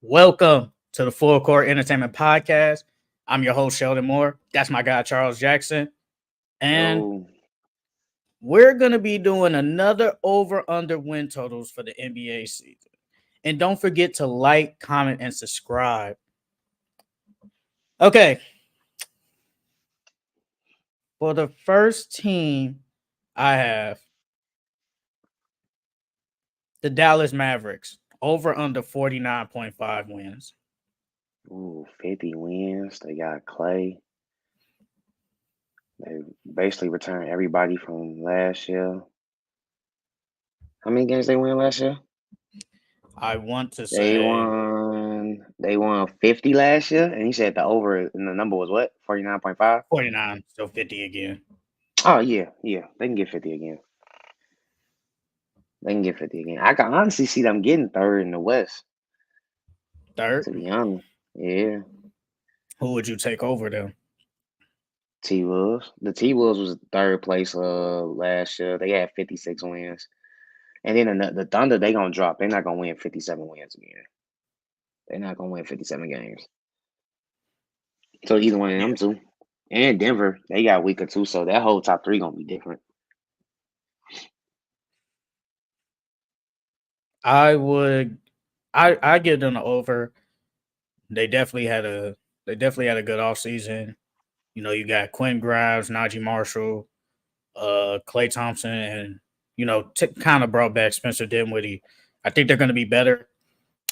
Welcome to the Full Court Entertainment Podcast. I'm your host, Sheldon Moore. That's my guy, Charles Jackson. And Yo, we're going to be doing another over under win totals for the NBA season. And don't forget to like, comment, and subscribe. Okay. For the first team, I have the Dallas Mavericks over under 49.5 wins. 50 wins. They got Clay. They basically returned everybody from last year. How many games they win last year? I want to They say won. They won 50 last year, and you said the over and the number was what? 49.5. 49, so 50 again. Oh yeah. They can get 50 again. They can get 50 again. I can honestly see them getting third in the West. Third, To be honest, yeah. who would you take over them? T Wolves. The T Wolves was third place last year. They had 56 wins. And then the Thunder, they gonna drop. They're not gonna win 57 wins again. They're not gonna win 57 games. So either one of Yeah. them two. And Denver, they got weaker too. So that whole top three gonna be different. I would I give them the over. They definitely had a good offseason. You know, you got Quinn Grimes, Najee Marshall, Clay Thompson, and kind of brought back Spencer Dinwiddie. I think they're gonna be better.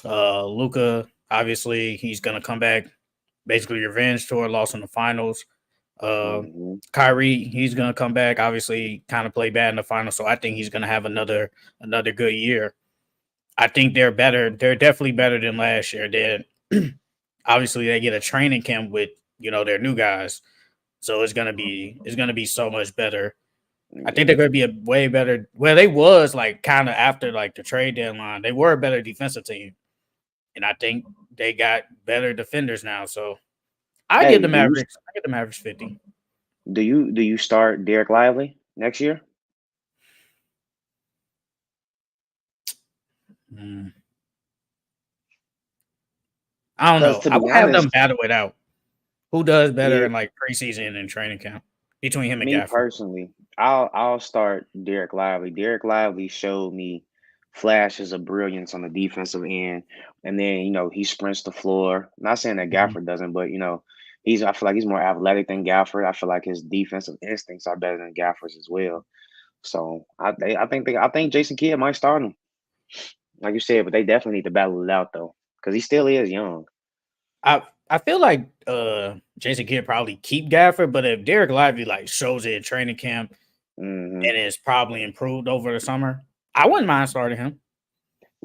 Luca, obviously, he's gonna come back, basically revenge tour, loss in the finals. Uh Hmm. Kyrie, he's gonna come back. Obviously, kind of play bad in the finals, so I think he's gonna have another good year. I think they're better. They're definitely better than last year. Obviously they get a training camp with their new guys, so it's gonna be so much better. I think they're Yeah. gonna be a way better. Well, they was like kind of after like the trade deadline, they were a better defensive team, and I think they got better defenders now. So I give Hey, the Mavericks. I give the Mavericks 50. do you start Derek Lively next year? Mm, I don't Because know. to I be would have them honest, battle it out. Who does better yeah, in like preseason and training camp between him and me Gafford? personally, I'll start Derek Lively. Derek Lively showed me flashes of brilliance on the defensive end, and then he sprints the floor. Not saying that Mhm. Gafford doesn't, but I feel like he's more athletic than Gafford. I feel like his defensive instincts are better than Gafford's as well. So I think Jason Kidd might start him, like you said, but they definitely need to battle it out though, because he still is young. I feel like Jason Kidd probably keep Gafford, but if Derek Lively like shows it at training camp Hmm. and is probably improved over the summer, I wouldn't mind starting him.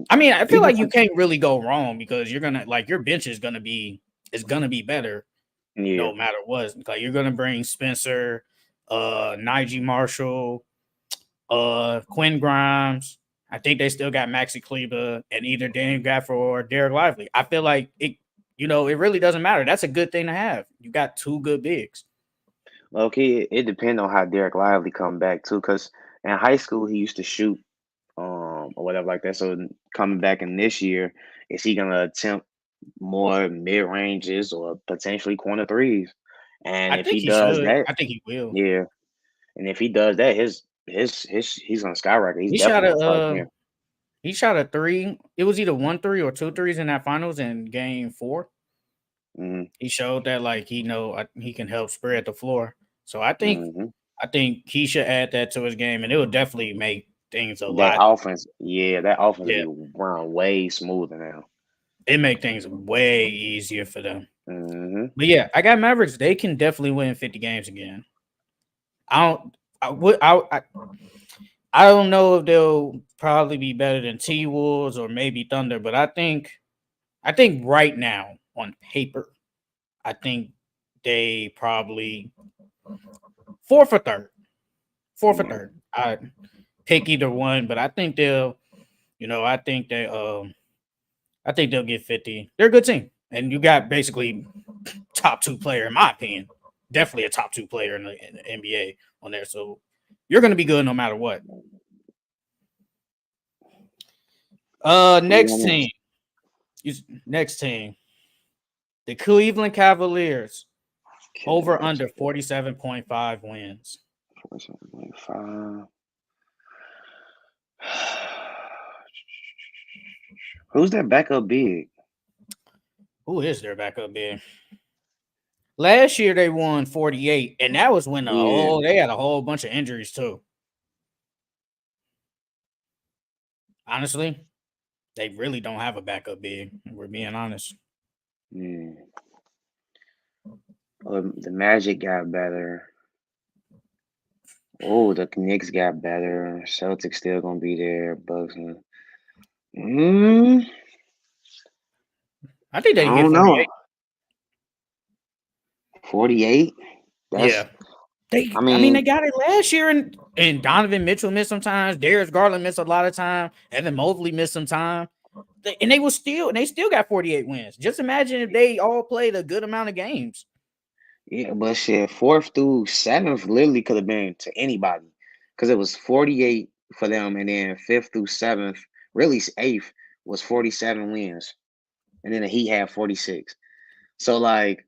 I mean, I feel People, like you can't really go wrong because you're gonna like your bench is gonna be better yeah, no matter what. Like you're gonna bring Spencer, Najee Marshall, Quinn Grimes. I think they still got Maxi Kleber and either Daniel Gafford or Derek Lively. I feel like it really doesn't matter. That's a good thing to have. You got two good bigs. okay. It depends on how Derek Lively come back too, because in high school he used to shoot or whatever like that. So coming back in this year, is he gonna attempt more mid ranges or potentially corner threes? And I if think he he does should. that, I think he will. yeah. And if he does that, his he's gonna skyrocket. He's He shot definitely a gonna start there. he shot a three. It was either 1 3 or 2 threes in that finals in game 4. Hmm. He showed that like he can help spread the floor. So Hmm. I think he should add that to his game, and it would definitely make things a That lot. offense, yeah, that offense will Yeah, be run way smoother now. it make things way easier for them. Hmm. But yeah, I got Mavericks. They can definitely win 50 games again. I don't. I would. I don't know if they'll probably be better than T Wolves or maybe Thunder, but I think right now on paper, I think they probably fourth or third. Fourth or Yeah. third. I pick either one, but I think they'll. I think they'll get 50. They're a good team, and you got basically top two player in my opinion. Definitely a top two player in the NBA on there. So you're going to be good no matter what. Who you Next got team, next? Next team, the Cleveland Cavaliers, over Cavs, under 47.5 wins. 47.5. Who's that backup big? Who is their backup big? Last year they won 48, and that was when Yeah. they had a whole bunch of injuries too. Honestly, they really don't have a backup big. We're being honest. Yeah. The Magic got better. Oh, the Knicks got better. Celtics still gonna be there. Bucks. Mm, I think I they can get don't know. 48. 48. That's. Yeah. They I I mean they mean, got it last year and Donovan Mitchell missed some times. Darius Garland missed a lot of time. Evan Mobley missed some time. They still got 48 wins. Just imagine if they all played a good amount of games. yeah, but shit, fourth through seventh literally could have been to anybody, because it was 48 for them, and then fifth through seventh, really eighth was 47 wins, and then the Heat had 46. So like,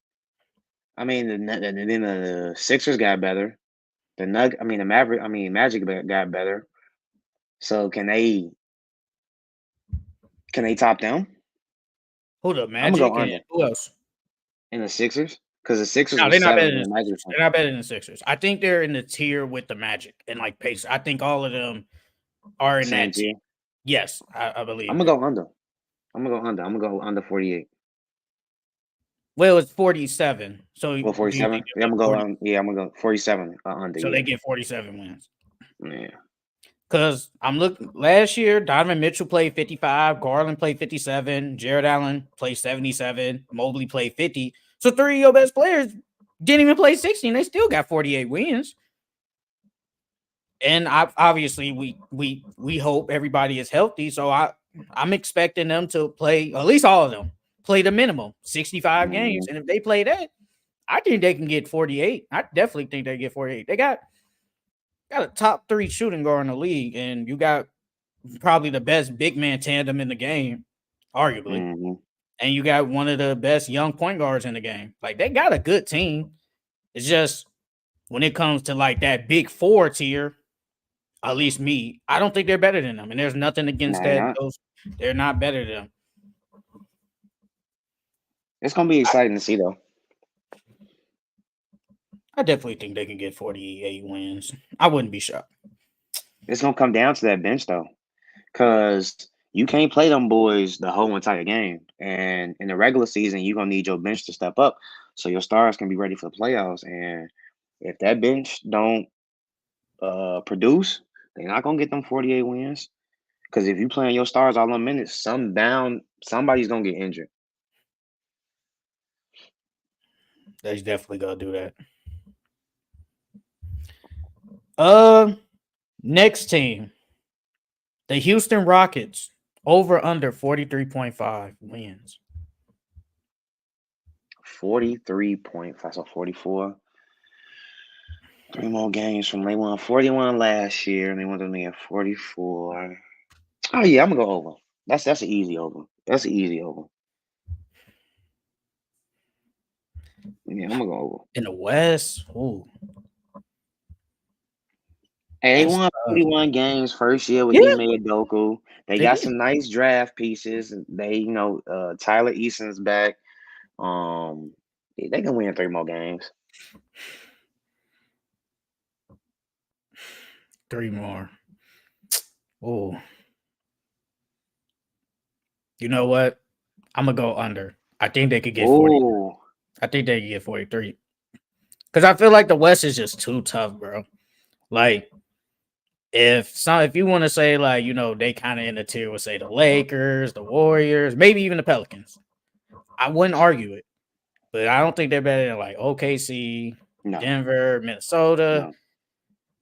I mean, then the Sixers got better. The Maverick, Magic got better. So can they top them? Who the I'm gonna go Magic and under who else? in the Sixers, because the Sixers No, was they're not seventh better and than the the Magic was Sixers. seventh. They're not better than the Sixers. I think they're in the tier with the Magic and like Pacers. I think all of them are in Same that tier. tier. Yes, I I'm believe gonna that. go under. I'm gonna go under. I'm gonna go under 48. Well, it's 47. So Well, do you think 47. they'll Yeah, get I'm gonna go 40? on. Yeah, I'm gonna go 47 under. So they Yeah, get 47 wins. yeah. Because I'm looking last year, Donovan Mitchell played 55, Garland played 57, Jared Allen played 77, Mobley played 50. So three of your best players didn't even play 60, and they still got 48 wins. And obviously we hope everybody is healthy. So I'm expecting them to play at least all of them, play the minimum 65 games. Mm, And if they play that, I think they can get 48. I definitely think they get 48. They got a top 3 shooting guard in the league, and you got probably the best big man tandem in the game, arguably. mm-hmm. And you got one of the best young point guards in the game. Like they got a good team. It's just when it comes to like that big four tier, at least me, I don't think they're better than them. And there's nothing against No, they're that. not. They're not better than them. It's gonna be exciting to see though. I definitely think they can get 48 wins. I wouldn't be shocked. It's gonna come down to that bench though, because you can't play them boys the whole entire game. And in the regular season, you're gonna need your bench to step up so your stars can be ready for the playoffs. And if that bench don't produce, they're not gonna get them 48 wins. Because if you playing your stars all in minutes, somebody's gonna get injured. They definitely gonna do that. Next team, the Houston Rockets, over under 43.5 wins. 43.5, so 44. 3 more games from they won 41 last year, and they went to me at 44. Oh yeah, I'm gonna go over. That's an easy over. That's an easy over. Yeah, I'm gonna go over. In the West, ooh, Hey, they that's won tough. 41 games first year with Yeah, Ime Udoka. They they got did. some nice draft pieces. Tyler Easton's back. They can win 3 more games. 3 more. Oh, you know what? I'm gonna go under. I think they could get 40. Oh, I think they could get 43. Because I feel like the West is just too tough, bro. Like, if you want to say, like, they kind of in the tier with say the Lakers, the Warriors, maybe even the Pelicans. I wouldn't argue it. But I don't think they're better than like OKC, no, Denver, Minnesota, no.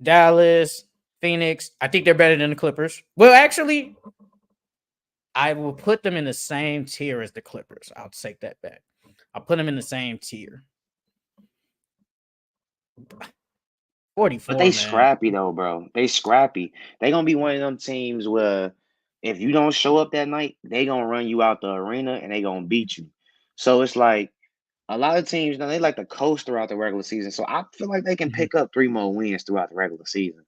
Dallas, Phoenix. I think they're better than the Clippers. Well, actually, I will put them in the same tier as the Clippers. I'll take that back. I'll put them in the same tier. 44, But they man. scrappy though, bro. They scrappy. They gonna be one of them teams where if you don't show up that night, they gonna run you out the arena and they gonna beat you. So it's like a lot of teams, they like to coast throughout the regular season. So I feel like they can Mhm. pick up 3 more wins throughout the regular season.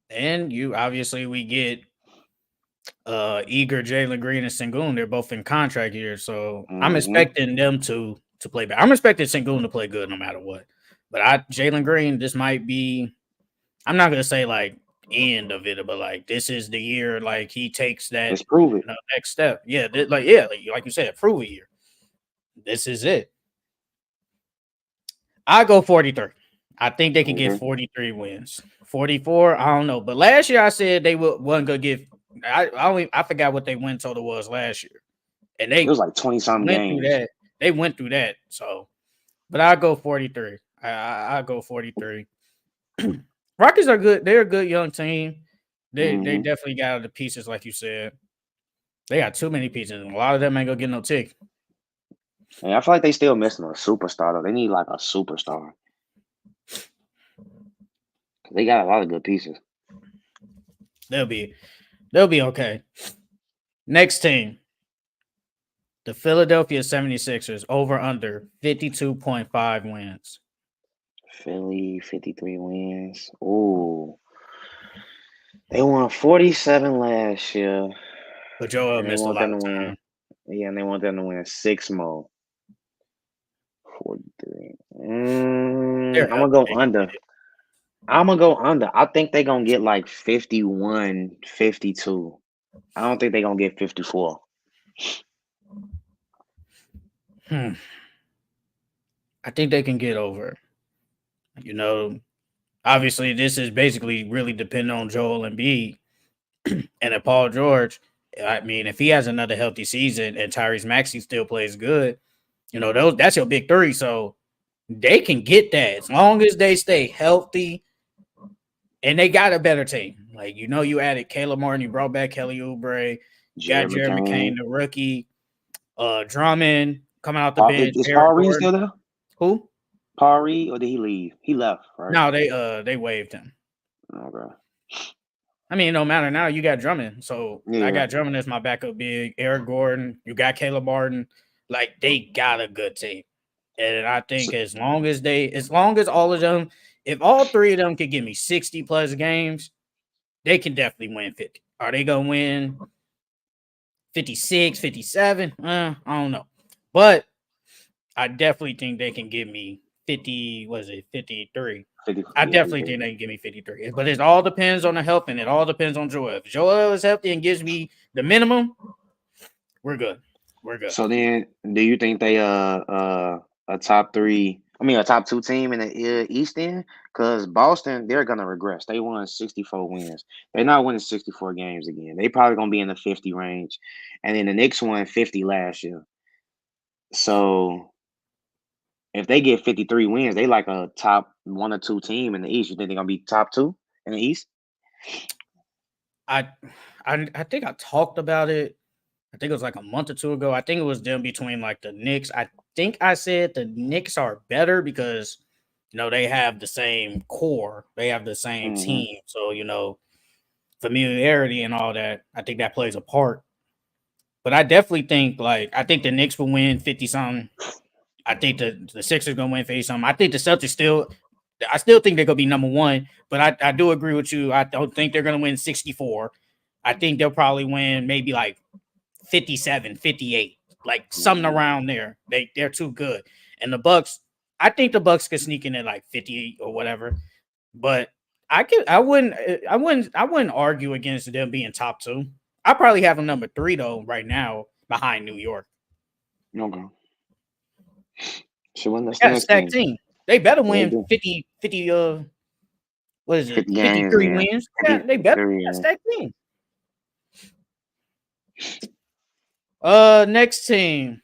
And you obviously we get Eager, Jalen Green, and Sengun. They're both in contract years, so I'm Hmm. expecting them to play better. I'm expecting Sengun to play good no matter what. But Jalen Green, this might be. I'm not gonna say like end of it, but like this is the year like he takes that Let's prove it. next step. Yeah, like you said, prove a year. This is it. I go 43. I think they can get Okay. 43 wins. 44, I don't know. But last year I said they wasn't gonna get. I forgot what they win total was last year, and It they was like 20 something went through games. that. They went through that. So, but I go 43. I go 43. Rockets are good. They're a good young team. They Hmm. definitely got the pieces, like you said. They got too many pieces, and a lot of them ain't gonna get no tick. And I feel like they still missing a superstar though. They need like a superstar. They got a lot of good pieces. They'll be they'll be okay. Next team, the Philadelphia 76ers over under 52.5 wins. Philly, 53 wins. Ooh. They won 47 last year. But Joel And they missed a want lot them to of win. time. Yeah, and they want them to win 6 more. 43. They're I'm gonna healthy. go They can under. get it. I'm gonna go under. I think they're gonna get like 51, 52. I don't think they're gonna get 54. Hmm. I think they can get over. You know, obviously this is basically really depending on Joel Embiid and if Paul George. I mean, if he has another healthy season and Tyrese Maxey still plays good, that's your big three. So they can get that as long as they stay healthy and they got a better team. Like you added Caleb Martin, you brought back Kelly Oubre, you got Jeremy Jeremy Kane, Kane. the rookie, Drummond coming out the bench, Is Eric Paul Reed Gordon. still there? Who? Paul Reed, or did he leave? He left, right? No, they waived him. Okay. I mean, no matter now, you got Drummond. So I Yeah. got Drummond as my backup big. Eric Gordon, you got Caleb Martin. Like they got a good team. And I think So, as long as all of them, if all three of them could give me 60 plus games, they can definitely win 50. Are they gonna win 56, 57? I don't know. But I definitely think they can give me 50, was it 53? 50, I yeah, definitely 53. think they can give me 53. But it all depends on the health and it all depends on Joel. If Joel is healthy and gives me the minimum, we're good. We're good. So then, do you think they a top three? I mean, a top two team in the East End? Because Boston, they're gonna regress. They won 64 wins. They're not winning 64 games again. They probably gonna be in the 50 range, and then the Knicks won 50 last year. So if they get 53 wins, they like a top one or two team in the East. You think they're gonna be top two in the East? I I think I talked about it. I think it was like a month or two ago. I think it was them between like the Knicks. I think I said the Knicks are better because they have the same core. They have the same Hmm. team. So, familiarity and all that. I think that plays a part. But I definitely think I think the Knicks will win 50 something. I think the Sixers gonna win 50 something. I think the Celtics I still think they're gonna be number one, but I do agree with you. I don't think they're gonna win 64. I think they'll probably win maybe like 57, 58, like something Hmm. around there. They're too good. And the Bucks, I think the Bucks could sneak in at like 58 or whatever. But I wouldn't argue against them being top two. I probably have them number three though right now behind New York. Okay. So when They that's the got a next stacked team? team. They better They win do 50, what is it? 50 games, 53 yeah. wins. Yeah, they better 53, they got a yeah. stacked team. Next team.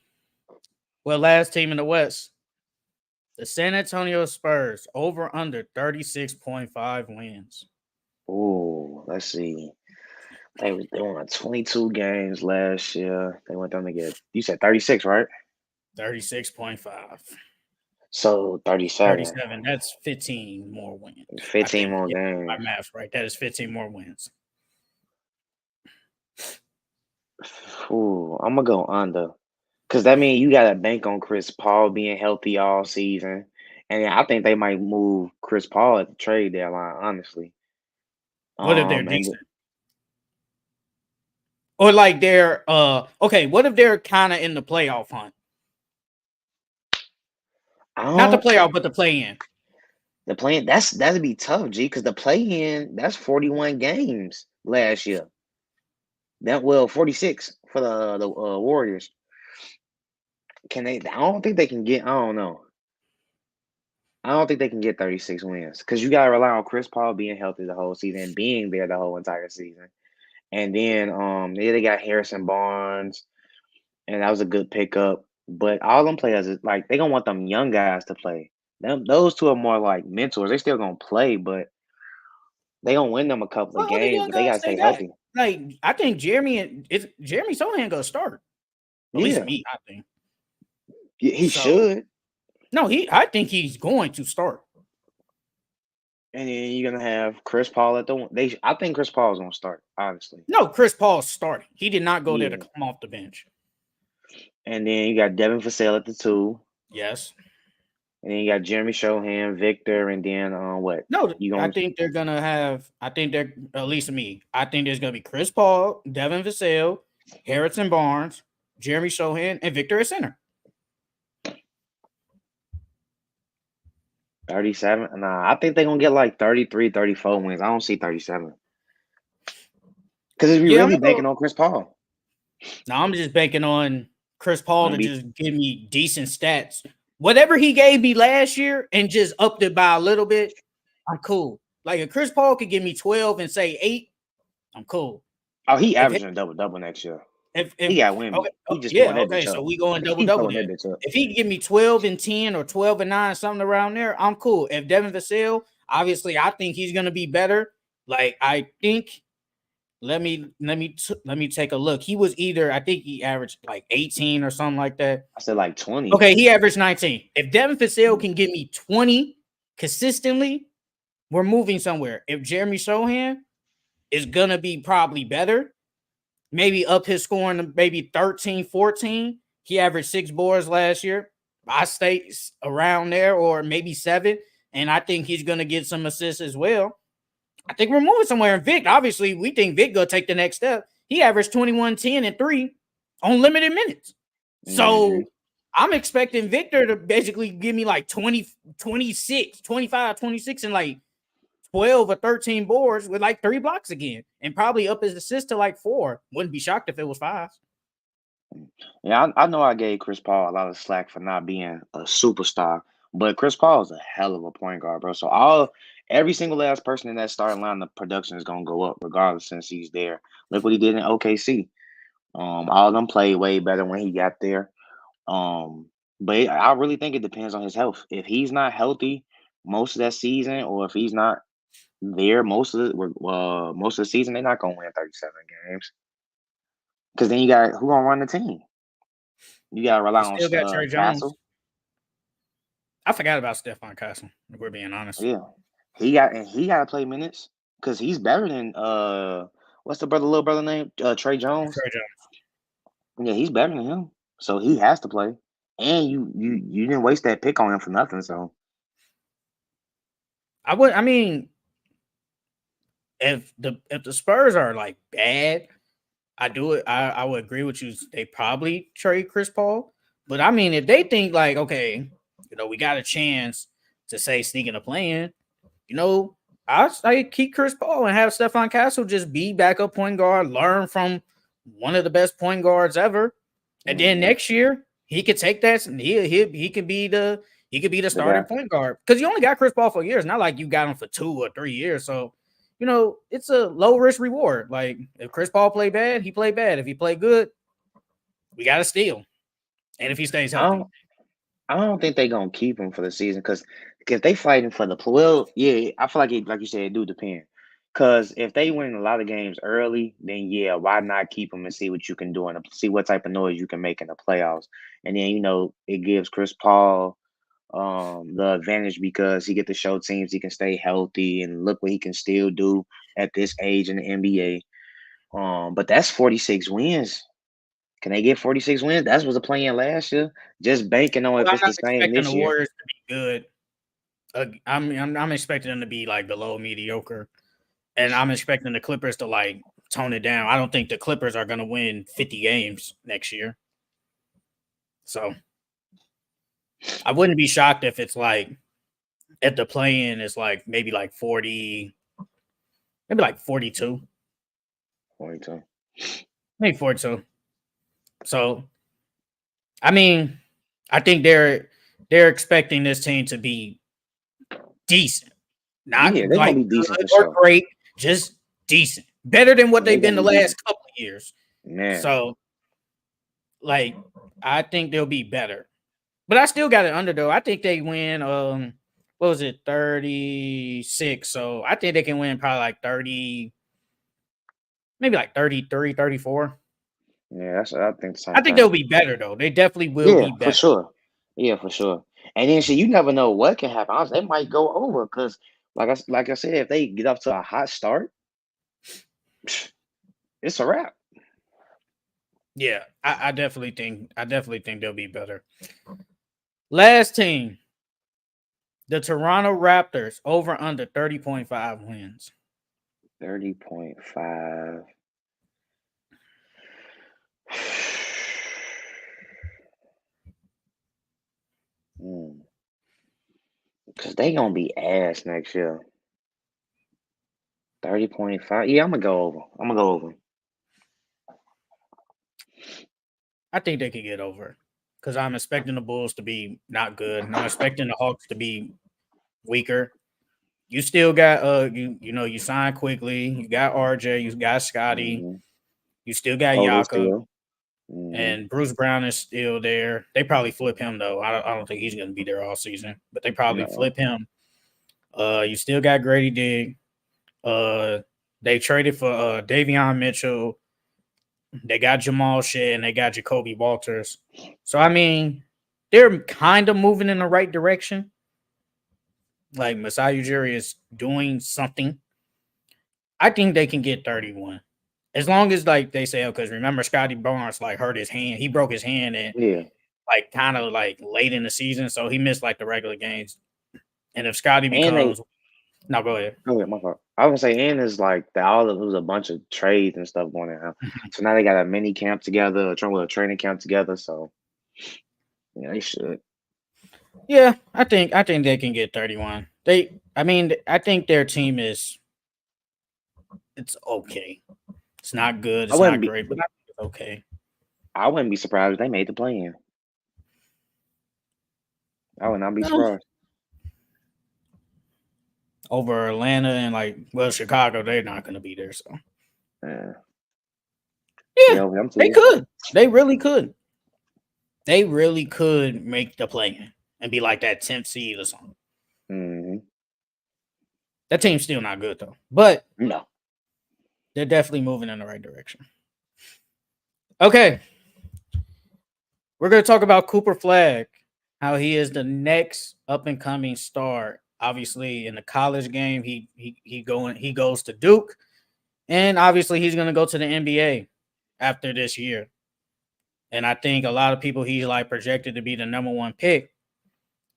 Well, last team in the West. The San Antonio Spurs over under 36.5 wins. Oh, let's see. They won 22 games last year. They went down to get, you said 36, right? 36.5. So 37. 37. That's 15 more wins. I 15 think. more Yeah, my games. math's right. That is 15 more wins. Ooh, I'm gonna go under. Cause that means you gotta bank on Chris Paul being healthy all season. And then I think they might move Chris Paul at the trade deadline, honestly. What if they're And decent? Or like they're okay, what if they're kind of in the playoff hunt? I Not the don't playoff, but the play in. the play that'd be tough, G, because the play in that's 41 games last year. 46 for the Warriors. Can they? I don't think they can get. I don't know. I don't think they can get 36 wins because you gotta rely on Chris Paul being healthy the whole season and being there the whole entire season. And then yeah, they got Harrison Barnes, and that was a good pickup. But all them players is like they gonna want them young guys to play. Those two are more like mentors. They still gonna play, but they gonna win them a couple of Well, the games. young But they guys gotta stay stay back. healthy. Like I think Jeremy Sohan gonna start. At least Yeah, me, I think. he So should. no, I think he's going to start. And then you're gonna have Chris Paul at the one. I think Chris Paul is gonna start, honestly. No, Chris Paul's starting. He did not go there to Yeah. come off the bench. And then you got Devin Vassell at the two. Yes. And then you got Jeremy Shohan, Victor, and then what? No, You I gonna think they're gonna have. I think they're at least me. I think there's gonna be Chris Paul, Devin Vassell, Harrison Barnes, Jeremy Sohan, and Victor at center. 37? Nah, I think they're gonna get like 33, 34 wins. I don't see 37. Because if you Yeah, I'm really gonna go. banking on Chris Paul. Now I'm just banking on Chris Paul Gonna to be just give me decent stats. Whatever he gave me last year and just upped it by a little bit, I'm cool. Like if Chris Paul could give me 12 and say 8, I'm cool. he If averaging a double next year. if He got Wimby. okay, He just throwing yeah, that okay, bitch so up. we going double He double throwing then. that bitch up. If he give me 12 and 10 or 12 and 9, something around there, I'm cool. If Devin Vassell, obviously, I think he's gonna be better. Like I think, let me take a look. He was I think he averaged like 18 or something like that. I said like 20. Okay, he averaged 19. If Devin Vassell can give me 20 consistently, we're moving somewhere. If Jeremy Sohan is gonna be probably better, maybe up his scoring to maybe 13, 14. He averaged 6 boards last year. I stay around there or maybe 7. And I think he's going to get some assists as well. I think we're moving somewhere. And Vic, obviously, we think Vic going to take the next step. He averaged 21, 10, and 3 on limited minutes. Mm-hmm. So I'm expecting Victor to basically give me like 20, 26, 25, 26, and like 12 or 13 boards with like 3 blocks again and probably up his assist to like 4. Wouldn't be shocked if it was 5. Yeah, I know I gave Chris Paul a lot of slack for not being a superstar, but Chris Paul is a hell of a point guard, bro. So every single last person in that starting line, the production is gonna go up regardless since he's there. Look what he did in OKC. All of them played way better when he got there. But I really think it depends on his health. If he's not healthy most of that season, or if he's not there most of the season, they're not gonna win 37 games. Because then you got who gonna run the team? You gotta rely They on still got Trey Jones. Castle. I forgot about Stephon Castle, if we're being honest. Yeah, he got to play minutes because he's better than what's the little brother name? Trey Jones. Trey Jones. Yeah, he's better than him, so he has to play. And you didn't waste that pick on him for nothing. So I mean, if the Spurs are like bad, I would agree with you. They probably trade Chris Paul. But I mean, if they think like, okay, we got a chance to say sneaking a play in, I keep Chris Paul and have Stephon Castle just be backup point guard, learn from one of the best point guards ever. And then next year he could take that and he could be the starting point guard. Because you only got Chris Paul for years. Not like you got him for 2 or 3 years. So it's a low risk reward. Like if Chris Paul play bad, he play bad. If he play good, we got to steal. And if he stays healthy, I don't think they're gonna keep him for the season because if they fighting for yeah, I feel like you said, it do depend. Because if they win a lot of games early, then yeah, why not keep him and see what you can do and see what type of noise you can make in the playoffs. And then it gives Chris Paul the advantage because he get to show teams he can stay healthy and look what he can still do at this age in the NBA. But that's 46 wins. Can they get 46 wins? That's was the plan last year. Just banking on Well, if I'm it's not the same expecting this the year. Warriors to be good. I'm expecting them to be like below mediocre, and I'm expecting the Clippers to like tone it down. I don't think the Clippers are going to win 50 games next year. So I wouldn't be shocked if it's like at the play-in is like maybe like 40, maybe like 42, 42. maybe 42. So I mean, I think they're expecting this team to be decent, not Yeah, they're gonna like be decent for good or sure. great, just decent, better than what They're they've been gonna the be last decent. couple of years. Man. So like, I think they'll be better. But I still got it under though. I think they win what was it, 36. So I think they can win probably like 30, maybe like 33, 34. Yeah, I think the I same think thing. they'll be better though. They definitely will Yeah, be for better. sure. Yeah, for sure. And then shit, you never know what can happen. Honestly, they might go over because, like I said, if they get off to a hot start, it's a wrap. Yeah, I definitely think they'll be better. Last team, the Toronto Raptors, over under 30.5 wins. 30.5. Because they gonna be ass next year. 30.5. Yeah, I'm gonna go over. I'm gonna go over. I think they could get over because I'm expecting the Bulls to be not good. And I'm expecting the Hawks to be weaker. You still got you signed quickly. You got RJ. You got Scotty. Mm-hmm. You still got Pogo Jakob, still. Mm-hmm. and Bruce Brown is still there. They probably flip him though. I don't think he's going to be there all season, but they probably No. flip him. You still got Grady Dick. They traded for Davion Mitchell. They got Jamal Shea and they got Jacoby Walters. So I mean, they're kind of moving in the right direction. Like Masai Ujiri is doing something. I think they can get 31. As long as like they say, because remember Scotty Barnes like hurt his hand. He broke his hand and Yeah. like kind of like late in the season, so he missed like the regular games. And if Scotty And they becomes no, go ahead. Oh yeah, my fault. I was gonna say, and it's like the all of it was a bunch of trades and stuff going on. Mhm. So now they got a mini camp together, a training camp together. So yeah, they should. Yeah, I think they can get 31. I think their team is it's okay. It's not good. I It's wouldn't not be great, but I think it's okay. I wouldn't be surprised if they made the play in. I would not be No. surprised. Over Atlanta and like Chicago, they're not going to be there. So Yeah, yeah, yeah, over them they two. could. They really could. They really could make the play and be like that 10th seed or something. Mm-hmm. That team's still not good though, but No. they're definitely moving in the right direction. Okay, we're going to talk about Cooper Flagg, how he is the next up and coming star. Obviously, in the college game, he goes to Duke, and obviously he's going to go to the NBA after this year. And I think a lot of people he's like projected to be the number one pick.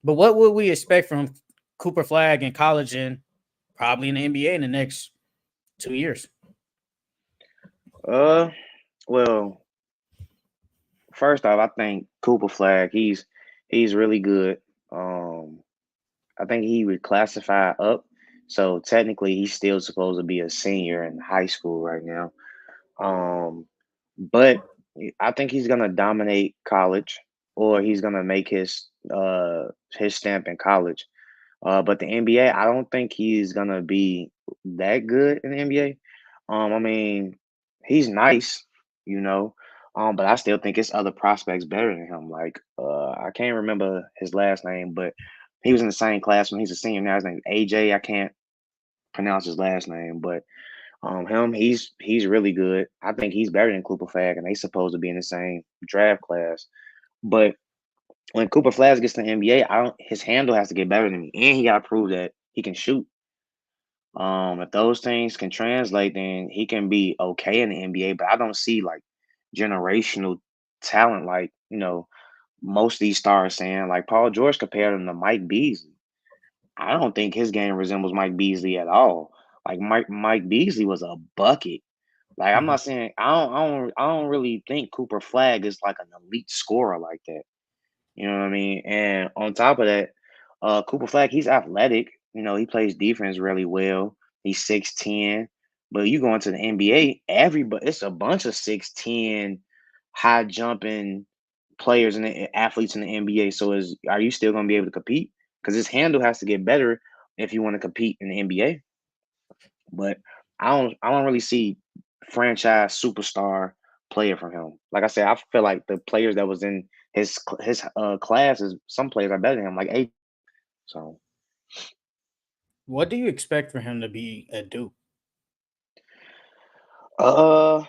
But what would we expect from Cooper Flagg in college and probably in the NBA in the next 2 years? Uh, well, first off, I think Cooper Flag, he's really good. Um, I think he would classify up. So technically, he's still supposed to be a senior in high school right now. Um, but I think he's gonna dominate college, or he's gonna make his stamp in college. But the NBA, I don't think he's gonna be that good in the NBA. I mean, he's nice, you know, but I still think it's other prospects better than him. Like, I can't remember his last name, but he was in the same class when he's a senior now. His name's AJ. I can't pronounce his last name, but he's really good. I think he's better than Cooper Flag, and they supposed to be in the same draft class. But when Cooper Flag gets to the NBA, I don't his handle has to get better than me, and he got to prove that he can shoot. If those things can translate, then he can be okay in the NBA. But I don't see like generational talent like most of these stars saying. Like Paul George compared him to Mike Beasley. I don't think his game resembles Mike Beasley at all. Like Mike Beasley was a bucket. Like I'm Mhm. not saying I don't really think Cooper Flagg is like an elite scorer like that. You know what I mean? And on top of that, Cooper Flagg, he's athletic. He plays defense really well. He's 6'10". But you go into the NBA, everybody it's a bunch of 6'10", high jumping players and athletes in the NBA. So are you still gonna be able to compete? Because his handle has to get better if you want to compete in the NBA. But I don't really see franchise superstar player from him. Like I said, I feel like the players that was in his classes, some players are better than him, like eight. So What do you expect for him to be at Duke? uh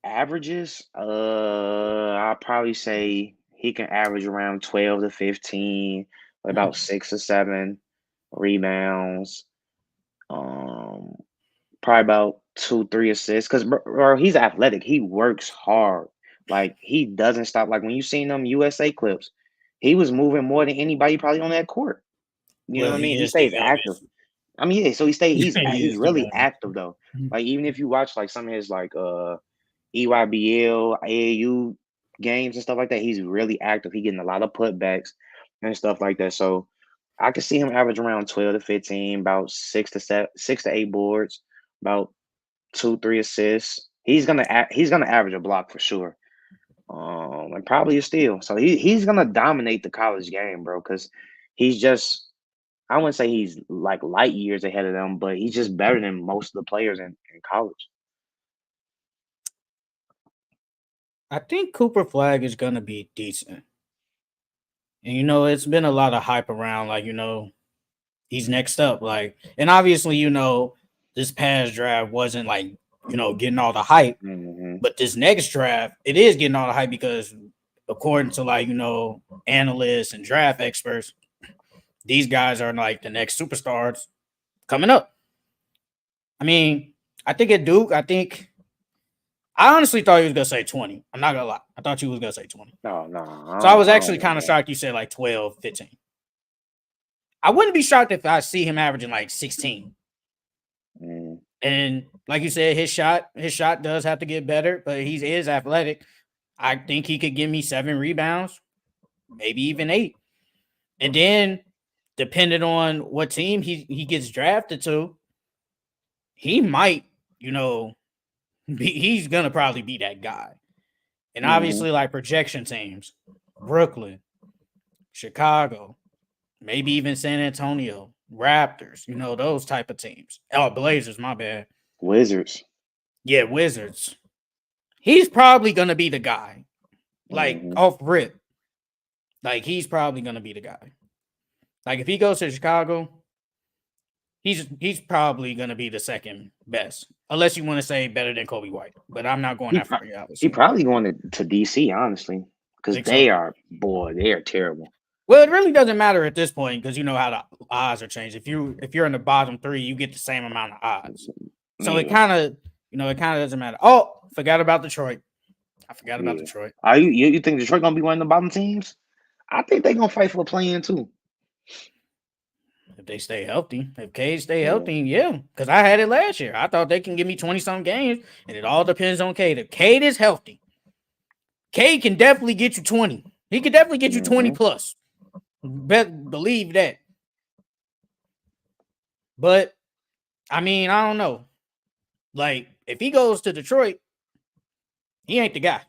averages, I'll probably say he can average around 12 to 15, about 6 or 7 rebounds. Um Probably about 2, 3 assists. Cause bro, he's athletic. He works hard. Like he doesn't stop. Like when you seen them USA clips, he was moving more than anybody probably on that court. You know Well, what I mean? he He is the stays active. youngest. I mean, yeah. So He he's is the really youngest. active though. Mhm. Like even if you watch like some of his like EYBL, AAU games and stuff like that, he's really active. He getting a lot of putbacks and stuff like that. So I could see him average around 12 to 15, about 6 to 8 boards, about 2, 3 assists. He's gonna average a block for sure. And probably a steal. So he's gonna dominate the college game, bro. Because he's just I wouldn't say he's like light years ahead of them, but he's just better than most of the players in college. I think Cooper Flag is gonna be decent. And it's been a lot of hype around, like, he's next up. Like, and obviously, this past draft wasn't like, getting all the hype, Hmm. but this next draft, it is getting all the hype because according to like, analysts and draft experts, these guys are like the next superstars coming up. I mean, I think at Duke, I honestly thought he was gonna say 20. I'm not gonna lie. I thought you was gonna say 20. No, no, So I was I don't actually want kind of that. shocked you said like 12, 15. I wouldn't be shocked if I see him averaging like 16. Mm. And like you said, his shot does have to get better, but he is athletic. I think he could give me 7 rebounds, maybe even 8. And then depending on what team he gets drafted to, he might, he's gonna probably be that guy. And Hmm. obviously, like projection teams, Brooklyn, Chicago, maybe even San Antonio, Raptors, those type of teams. Oh, Blazers, my bad. Wizards. Yeah, Wizards. He's probably gonna be the guy. Like Hmm. off rip. Like he's probably gonna be the guy. Like if he goes to Chicago, he's probably gonna be the second best. Unless you want to say better than Kobe White. But I'm not going He that pro- far, yeah, he obviously. probably going to DC honestly, because Think so. they are terrible. Well, it really doesn't matter at this point because you know how the odds are changed. If you're in the bottom 3, you get the same amount of odds. So it Yeah, kind of doesn't matter. Oh, forgot about Detroit. I forgot about yeah. Detroit. Are you think Detroit gonna be one of the bottom teams? I think they gonna fight for a play-in too. If they stay healthy, if Cade stay Yeah. healthy, yeah. Because I had it last year. I thought they can give me 20 some games, and it all depends on Cade. If Cade is healthy, Cade can definitely get you 20. He can definitely get you 20 Hmm. plus. Believe that. But I mean, I don't know. Like, if he goes to Detroit, he ain't the guy.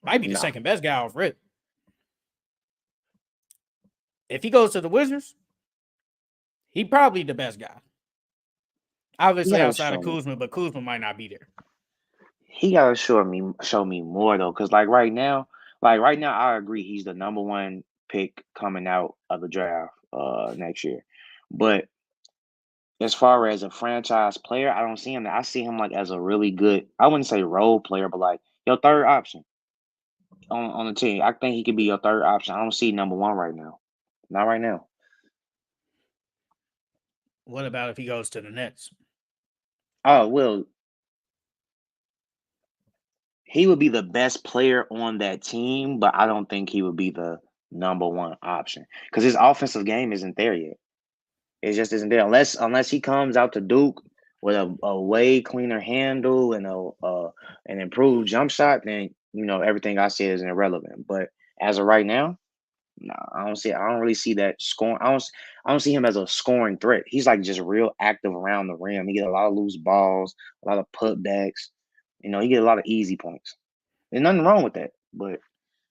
Might be the Nah, second best guy off rip. If he goes to the Wizards, he probably the best guy. he Obviously gotta outside of show me. Kuzma, but Kuzma might not be there. He gotta show me more though, because like right now, I agree he's the number one pick coming out of the draft next year. But as far as a franchise player, I don't see him. I see him like as a really good. I wouldn't say role player, but like your third option on the team. I think he could be your third option. I don't see number one right now. Not right now. What about if he goes to the Nets? Oh well, he would be the best player on that team, but I don't think he would be the number one option because his offensive game isn't there yet. It just isn't there unless he comes out to Duke with a way cleaner handle and an improved jump shot. Then everything I said is irrelevant. But as of right now, no, I don't see. I don't really see that scoring. I don't see him as a scoring threat. He's like just real active around the rim. He get a lot of loose balls, a lot of putbacks. He get a lot of easy points. There's nothing wrong with that, but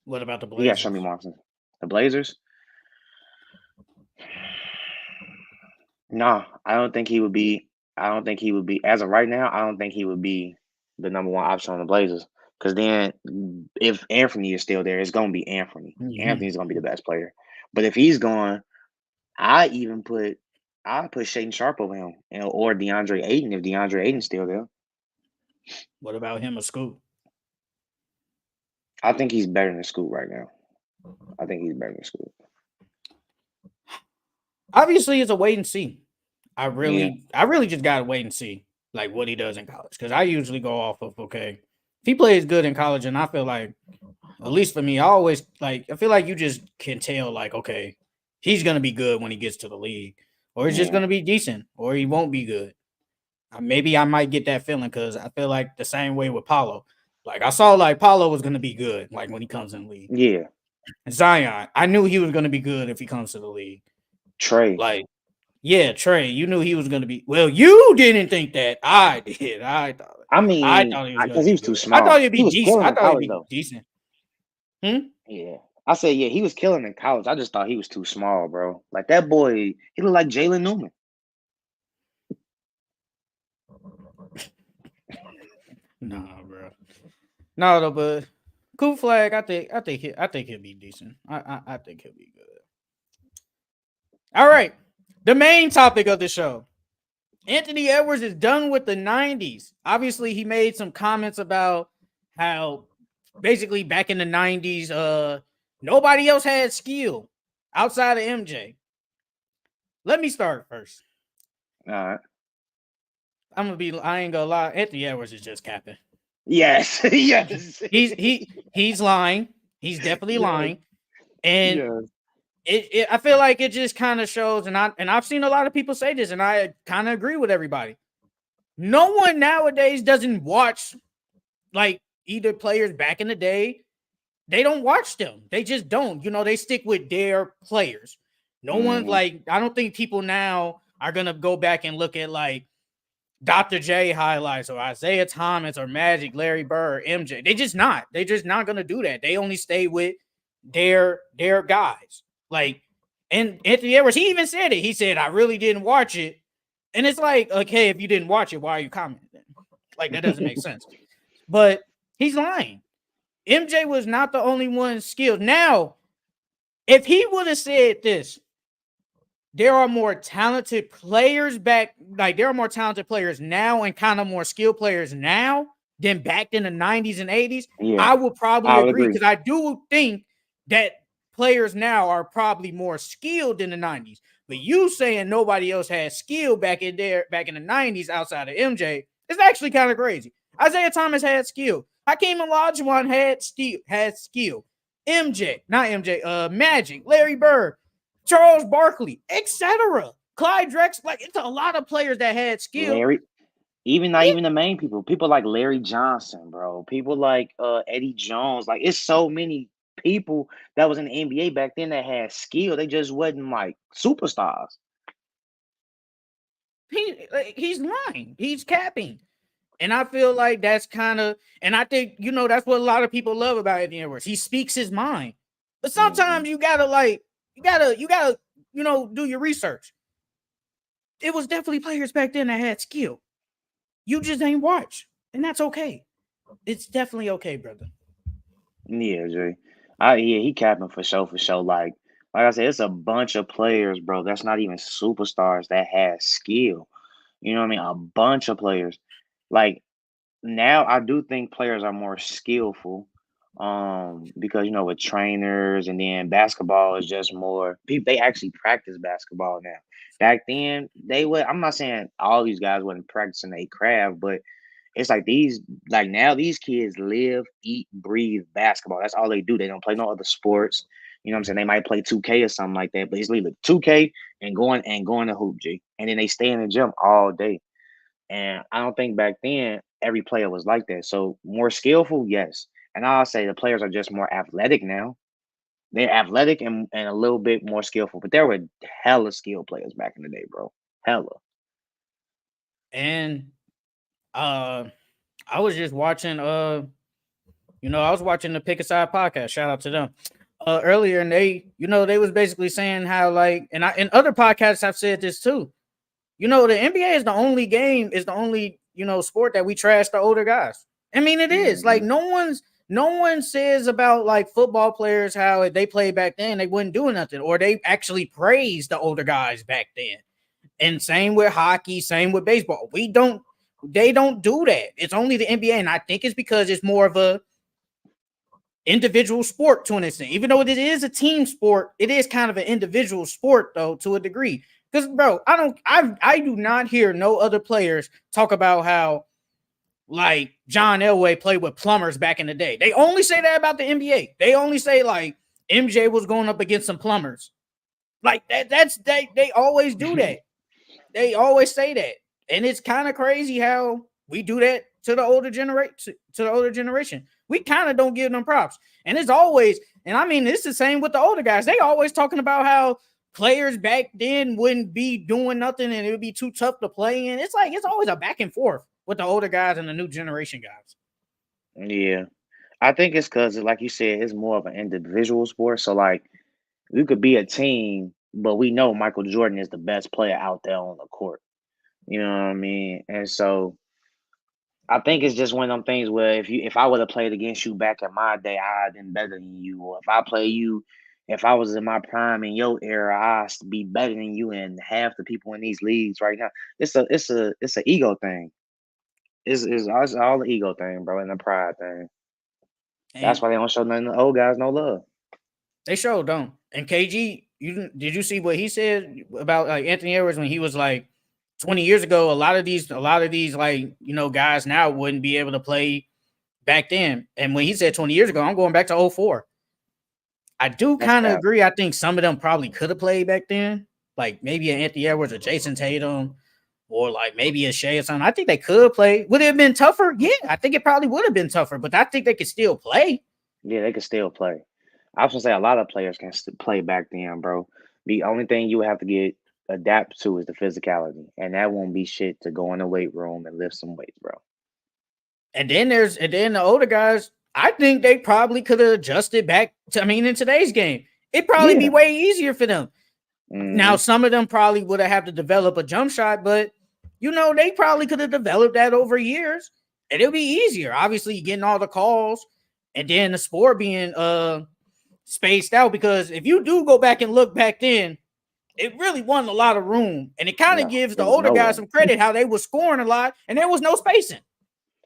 What about the he got to show me Blazers? more. The Blazers. No, I don't think he would be. I don't think he would be as of right now. I don't think he would be the number one option on the Blazers. Because then, if Anthony is still there, it's gonna be Anthony. Hmm. Anthony's gonna be the best player. But if he's gone, I even put I put Shaden Sharp over him, or DeAndre Ayton if DeAndre Ayton's still there. What about him or Scoot? I think he's better than Scoot right now. I think he's better than Scoot. Obviously, it's a wait and see. Yeah, I really just gotta wait and see like what he does in college because I usually go off of okay, if he plays good in college, and I feel like at least for me, I always like I feel like you just can tell like okay, he's gonna be good when he gets to the league, or he's just yeah, gonna be decent, or he won't be good. Maybe I might get that feeling because I feel like the same way with Paulo. Like I saw like Paulo was gonna be good like when he comes in the league. yeah. Zion, I knew he was gonna be good if he comes to the league. Trey. Like yeah, Trey, you knew he was going to be. Well, you didn't think that. I did. I I mean, thought he was going because to he be was too good. I thought small. he'd He be was decent. killing I in thought he'd college be though. decent. Hmm? Yeah. I said, yeah, he was killing in college. I just thought he was too small, bro. Like that boy, he looked like Jalen Newman. Nah, bro. No, though, but cool flag. I think he'll be decent. I think he'll be good. All right, the main topic of the show. Anthony Edwards is done with the '90s. Obviously, he made some comments about how basically back in the '90s, nobody else had skill outside of MJ. Let me start first. All right. I ain't gonna lie. Anthony Edwards is just capping. Yes. Yes. He's lying. He's definitely Yes. lying. And Yes. I feel like it just kind of shows, and I've seen a lot of people say this, and I kind of agree with everybody. No one nowadays doesn't watch like either players back in the day. They don't watch them. They just don't. They stick with their players. No one's Mm-hmm. like, I don't think people now are gonna go back and look at like Dr. J highlights or Isaiah Thomas or Magic, Larry Bird, MJ. They just not. They just not gonna do that. They only stay with their guys. Like and Anthony Edwards, he even said it. He said, I really didn't watch it. And it's like, okay, if you didn't watch it, why are you commenting? Like that doesn't make sense. But he's lying. MJ was not the only one skilled. Now, if he would have said this, there are more talented players back, like there are more talented players now and kind of more skilled players now than back in the 90s and 80s, Yeah, I would probably I would agree agree. because I do think that players now are probably more skilled in the 90s. But you saying nobody else had skill back in the 90s outside of MJ is actually kind of crazy. Isaiah Thomas had skill. Hakeem Olajuwon had skill. MJ, not MJ, Magic, Larry Bird, Charles Barkley, etc. Clyde Drexler, like it's a lot of players that had skill. Larry, even not Yeah, even the main people. People like Larry Johnson, bro. People like Eddie Jones. Like it's so many people that was in the NBA back then that had skill. They just wasn't like superstars. he's lying. He's capping. And I feel like that's kind of, and I think, that's what a lot of people love about Anthony Edwards. He speaks his mind. But Hmm. sometimes you gotta, do your research. It was definitely players back then that had skill. You just ain't watch. And that's okay. It's definitely okay, brother. Yeah, Jay. Yeah, he capping for sure, for sure. Like I said, it's a bunch of players, bro. That's not even superstars that has skill. You know what I mean? A bunch of players. Like now, I do think players are more skillful. Because with trainers and then basketball is just more people. They actually practice basketball now. Back then, they would. I'm not saying all these guys wasn't practicing their craft, but It's like now these kids live, eat, breathe basketball. That's all they do. They don't play no other sports. You know what I'm saying? They might play 2K or something like that, but it's literally 2K and going to hoop, G. And then they stay in the gym all day. And I don't think back then every player was like that. So more skillful, yes. And I'll say the players are just more athletic now. They're athletic and a little bit more skillful, but there were hella skilled players back in the day, bro. Hella. And uh I was just watching I was watching the Pick a Side podcast. Shout out to them. Earlier, and they was basically saying how, like, and other podcasts have said this too. The NBA is the only sport that we trash the older guys. I mean, it is. Like, Hmm. no one says about, like, football players how if they played back then they wouldn't do nothing, or they actually praise the older guys back then. And same with hockey, same with baseball. They don't do that. It's only the NBA, and I think it's because it's more of a individual sport to an extent. Even though it is a team sport, it is kind of an individual sport though to a degree. Because, bro, I do not hear no other players talk about how, like, John Elway played with plumbers back in the day. They only say that about the NBA. They only say, like, MJ was going up against some plumbers. Like, they always do that. They always say that. And it's kind of crazy how we do that to the older generation. We kind of don't give them props. And it's always, and I mean, it's the same with the older guys. They always talking about how players back then wouldn't be doing nothing and it would be too tough to play in. It's like it's always a back and forth with the older guys and the new generation guys. Yeah. I think it's because, like you said, it's more of an individual sport. So, like, we could be a team, but we know Michael Jordan is the best player out there on the court. You know what I mean? And so I think it's just one of them things where if I would have played against you back in my day, I'd have been better than you. Or if I was in my prime in your era, I'd be better than you and half the people in these leagues right now. It's a ego thing. It's all the ego thing, bro, and the pride thing. That's And why they don't show none of the old guys no love. they sure don't. And KG, did you see what he said about, like, Anthony Edwards when he was like 20 years ago? A lot of these like, guys now wouldn't be able to play back then. And when he said 20 years ago, I'm going back to '04. I do That's kind of cap. agree. I think some of them probably could have played back then, like maybe an Anthony Edwards or Jason Tatum, or like maybe a Shea or something. I think they could play. Would it have been tougher? Yeah, I think it probably would have been tougher, but I think they could still play. Yeah, they can still play. I was gonna say a lot of players can play back then, bro. The only thing you have to get adapt to is the physicality, and that won't be shit to go in the weight room and lift some weights, bro. And then the older guys, I think they probably could have adjusted back to, I mean, in today's game. It'd probably be Yeah. way easier for them. Now, Hmm. some of them probably would have had to develop a jump shot, but they probably could have developed that over years. And it'll be easier. Obviously, getting all the calls and then the sport being spaced out. Because if you do go back and look back then, it really wasn't a lot of room. And it kind of No, gives it the was older no guys room. some credit how they were scoring a lot and there was no spacing.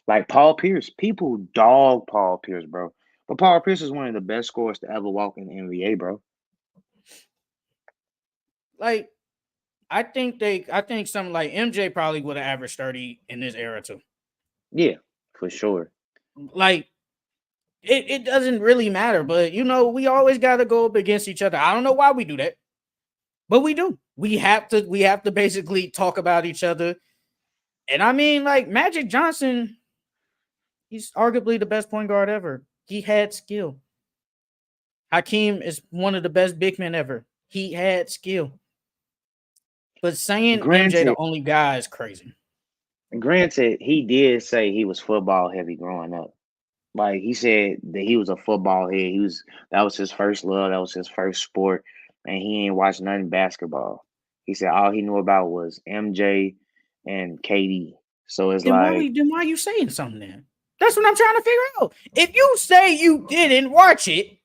Like Paul Pierce, people dog Paul Pierce, bro. But Paul Pierce is one of the best scorers to ever walk in the NBA, bro. Like, I think something like MJ probably would have averaged 30 in this era too. Yeah, for sure. Like, it doesn't really matter, but we always gotta go up against each other. I don't know why we do that, but we do. We have to basically talk about each other. And I mean, like, Magic Johnson, he's arguably the best point guard ever. He had skill. Hakeem is one of the best big men ever. He had skill. But saying MJ the Granted, only guy is crazy. granted, he did say he was football heavy growing up. Like he said that he was a football head. That was his first love. That was his first sport, and he ain't watched nothing basketball. He said all he knew about was MJ and KD. So it's Then like, why are you saying something then? That's what I'm trying to figure out. If you say you didn't watch it,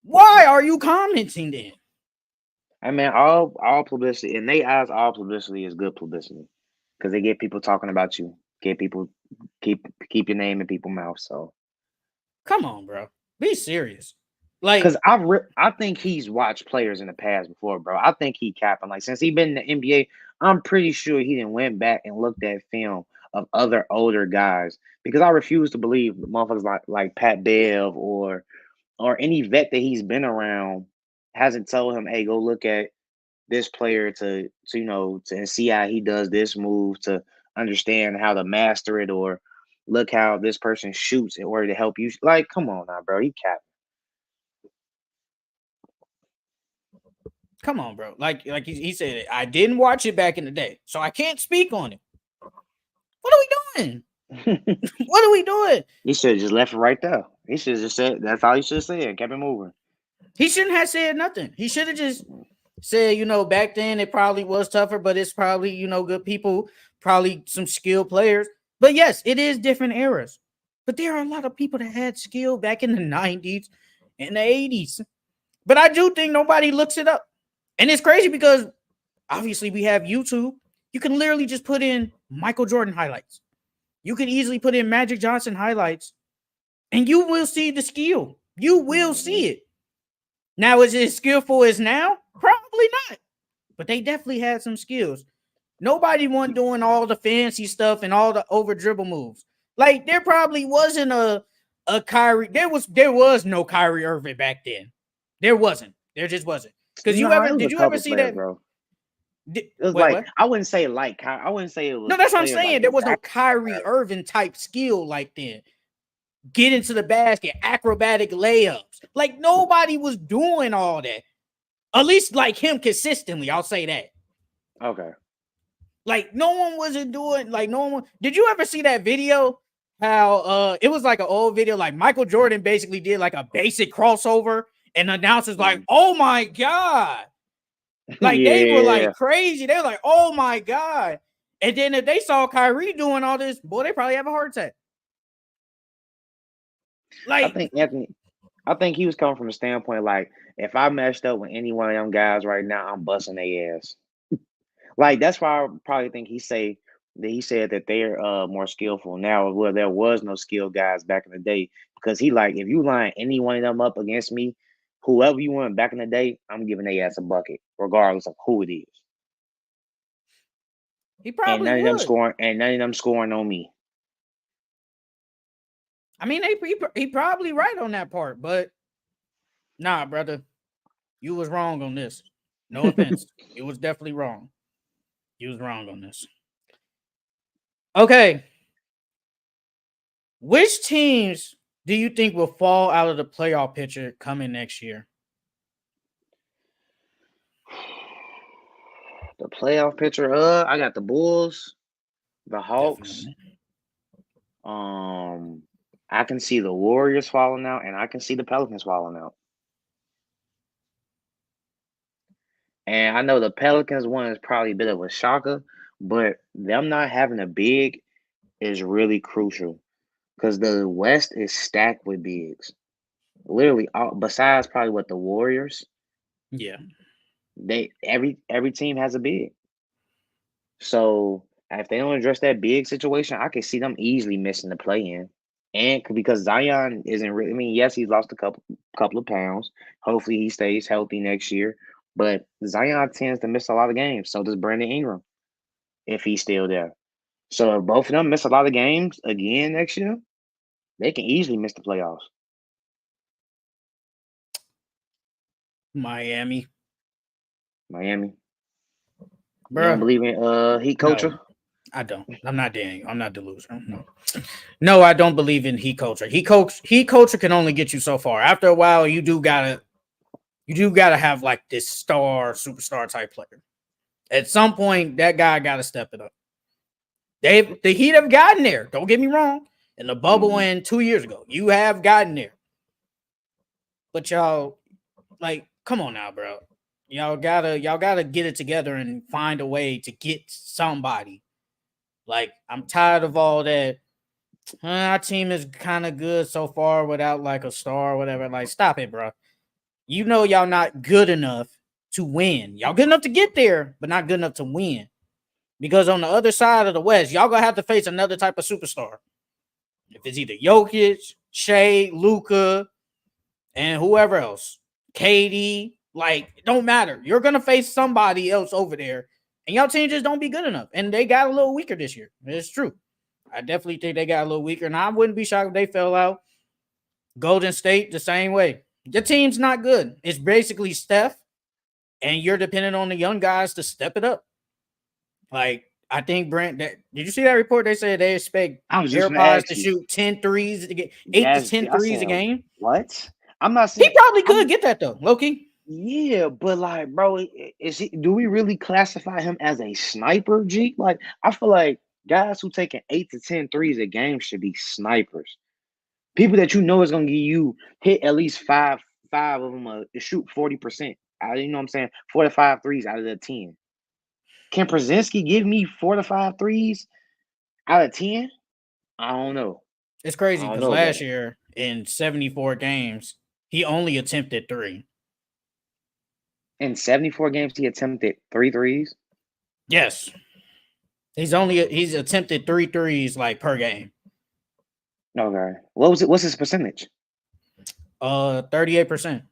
why are you commenting then? I mean, all publicity in they eyes, all publicity is good publicity because they get people talking about you, get people keep your name in people's mouth. So Come on, bro. Be serious. Like, because I think he's watched players in the past before, bro. I think he capping like since he been in the NBA. I'm pretty sure he didn't went back and looked at film of other older guys because I refuse to believe motherfuckers like Pat Bev or any vet that he's been around hasn't told him, hey, go look at this player to to see how he does this move to understand how to master it or look how this person shoots in order to help you. Like, come on now, bro. He capping. Come on, bro. Like he said, I didn't watch it back in the day, so I can't speak on it. What are we doing? What are we doing? He should have just left it right there. He should have just said that's all he should have said. Kept it moving. He shouldn't have said nothing. He should have just said, back then it probably was tougher, but it's probably, good people, probably some skilled players. But yes, it is different eras. But there are a lot of people that had skill back in the 90s and the 80s. But I do think nobody looks it up. And it's crazy because obviously we have YouTube. You can literally just put in Michael Jordan highlights. You can easily put in Magic Johnson highlights, and you will see the skill. You will see it. Now, is it as skillful as now? Probably not. But they definitely had some skills. Nobody wasn't doing all the fancy stuff and all the over dribble moves. Like, there probably wasn't a Kyrie. There was no Kyrie Irving back then. There wasn't. There just wasn't. Because did you ever see that, bro? It was what? I wouldn't say I wouldn't say it was. No, that's what I'm saying. There was no Kyrie Irving type skill like then. Get into the basket, acrobatic layups. Like nobody was doing all that. At least like him consistently. I'll say that. Okay. Like no one wasn't doing no one. Did you ever see that video? How it was like an old video, like Michael Jordan basically did like a basic crossover, and the announcers like, oh my God. Like they were like crazy. They were like, oh my God. And then if they saw Kyrie doing all this, boy, they probably have a heart attack. Like I think he was coming from a standpoint like if I meshed up with any one of them guys right now, I'm busting their ass. Like that's why I probably think he said that they're more skillful now. Well, there was no skilled guys back in the day because he like if you line any one of them up against me, whoever you want back in the day, I'm giving their ass a bucket, regardless of who it is. He probably and none of them scoring on me. I mean, he probably right on that part, but nah, brother, you was wrong on this. No offense, it was definitely wrong. You was wrong on this. Okay, which teams do you think will fall out of the playoff picture coming next year? The playoff picture, I got the Bulls, the Hawks. Definitely. I can see the Warriors falling out, and I can see the Pelicans falling out. And I know the Pelicans one is probably a bit of a shocker, but them not having a big is really crucial because the West is stacked with bigs. Literally, besides probably what the Warriors. Yeah. Every team has a big. So if they don't address that big situation, I can see them easily missing the play-in. And because Zion isn't really, I mean, yes, he's lost a couple of pounds. Hopefully he stays healthy next year. But Zion tends to miss a lot of games. So does Brandon Ingram if he's still there. So if both of them miss a lot of games again next year, they can easily miss the playoffs. Miami. Bro, you don't believe in Heat culture? No, I don't. I'm not Daniel. I'm not delusional. No, I don't believe in Heat culture. Heat culture can only get you so far. After a while, you do gotta have like this superstar type player. At some point, that guy gotta step it up. The Heat have gotten there. Don't get me wrong. In the bubble in 2 years ago, you have gotten there. But y'all, like, come on now, bro. Y'all gotta get it together and find a way to get somebody. Like, I'm tired of all that. Our team is kind of good so far without like a star or whatever. Like, stop it, bro. You know y'all not good enough to win. Y'all good enough to get there, but not good enough to win. Because on the other side of the West, y'all gonna have to face another type of superstar. If it's either Jokic, Shea, Luka, and whoever else, KD, like, it don't matter. You're gonna face somebody else over there, and y'all team just don't be good enough. And they got a little weaker this year. It's true. I definitely think they got a little weaker, and I wouldn't be shocked if they fell out. Golden State the same way. Your team's not good. It's basically Steph, and you're dependent on the young guys to step it up. Like I think Brent. Did you see that report? They said they expect I was just gonna AirPods to ask you. shoot 10 threes, to get 8 to Yes, 10 I threes said a game. what? I'm not He saying probably could I'm get that though, Loki. yeah, but like, bro, is he? Do we really classify him as a sniper? G? Like, I feel like guys who taking 8 to 10 threes a game should be snipers. People that you know is gonna give you hit at least five of them shoot 40%. You know what I'm saying? 4 to 5 threes out of the 10. Can Przinski give me 4 to 5 threes out of 10? I don't know. It's I crazy don't because know about last it. year in 74 games, he only attempted 3. In 74 games, he attempted 3 threes. Yes. He's attempted 3 threes like per game. Okay. What was it? What's his percentage? 38%.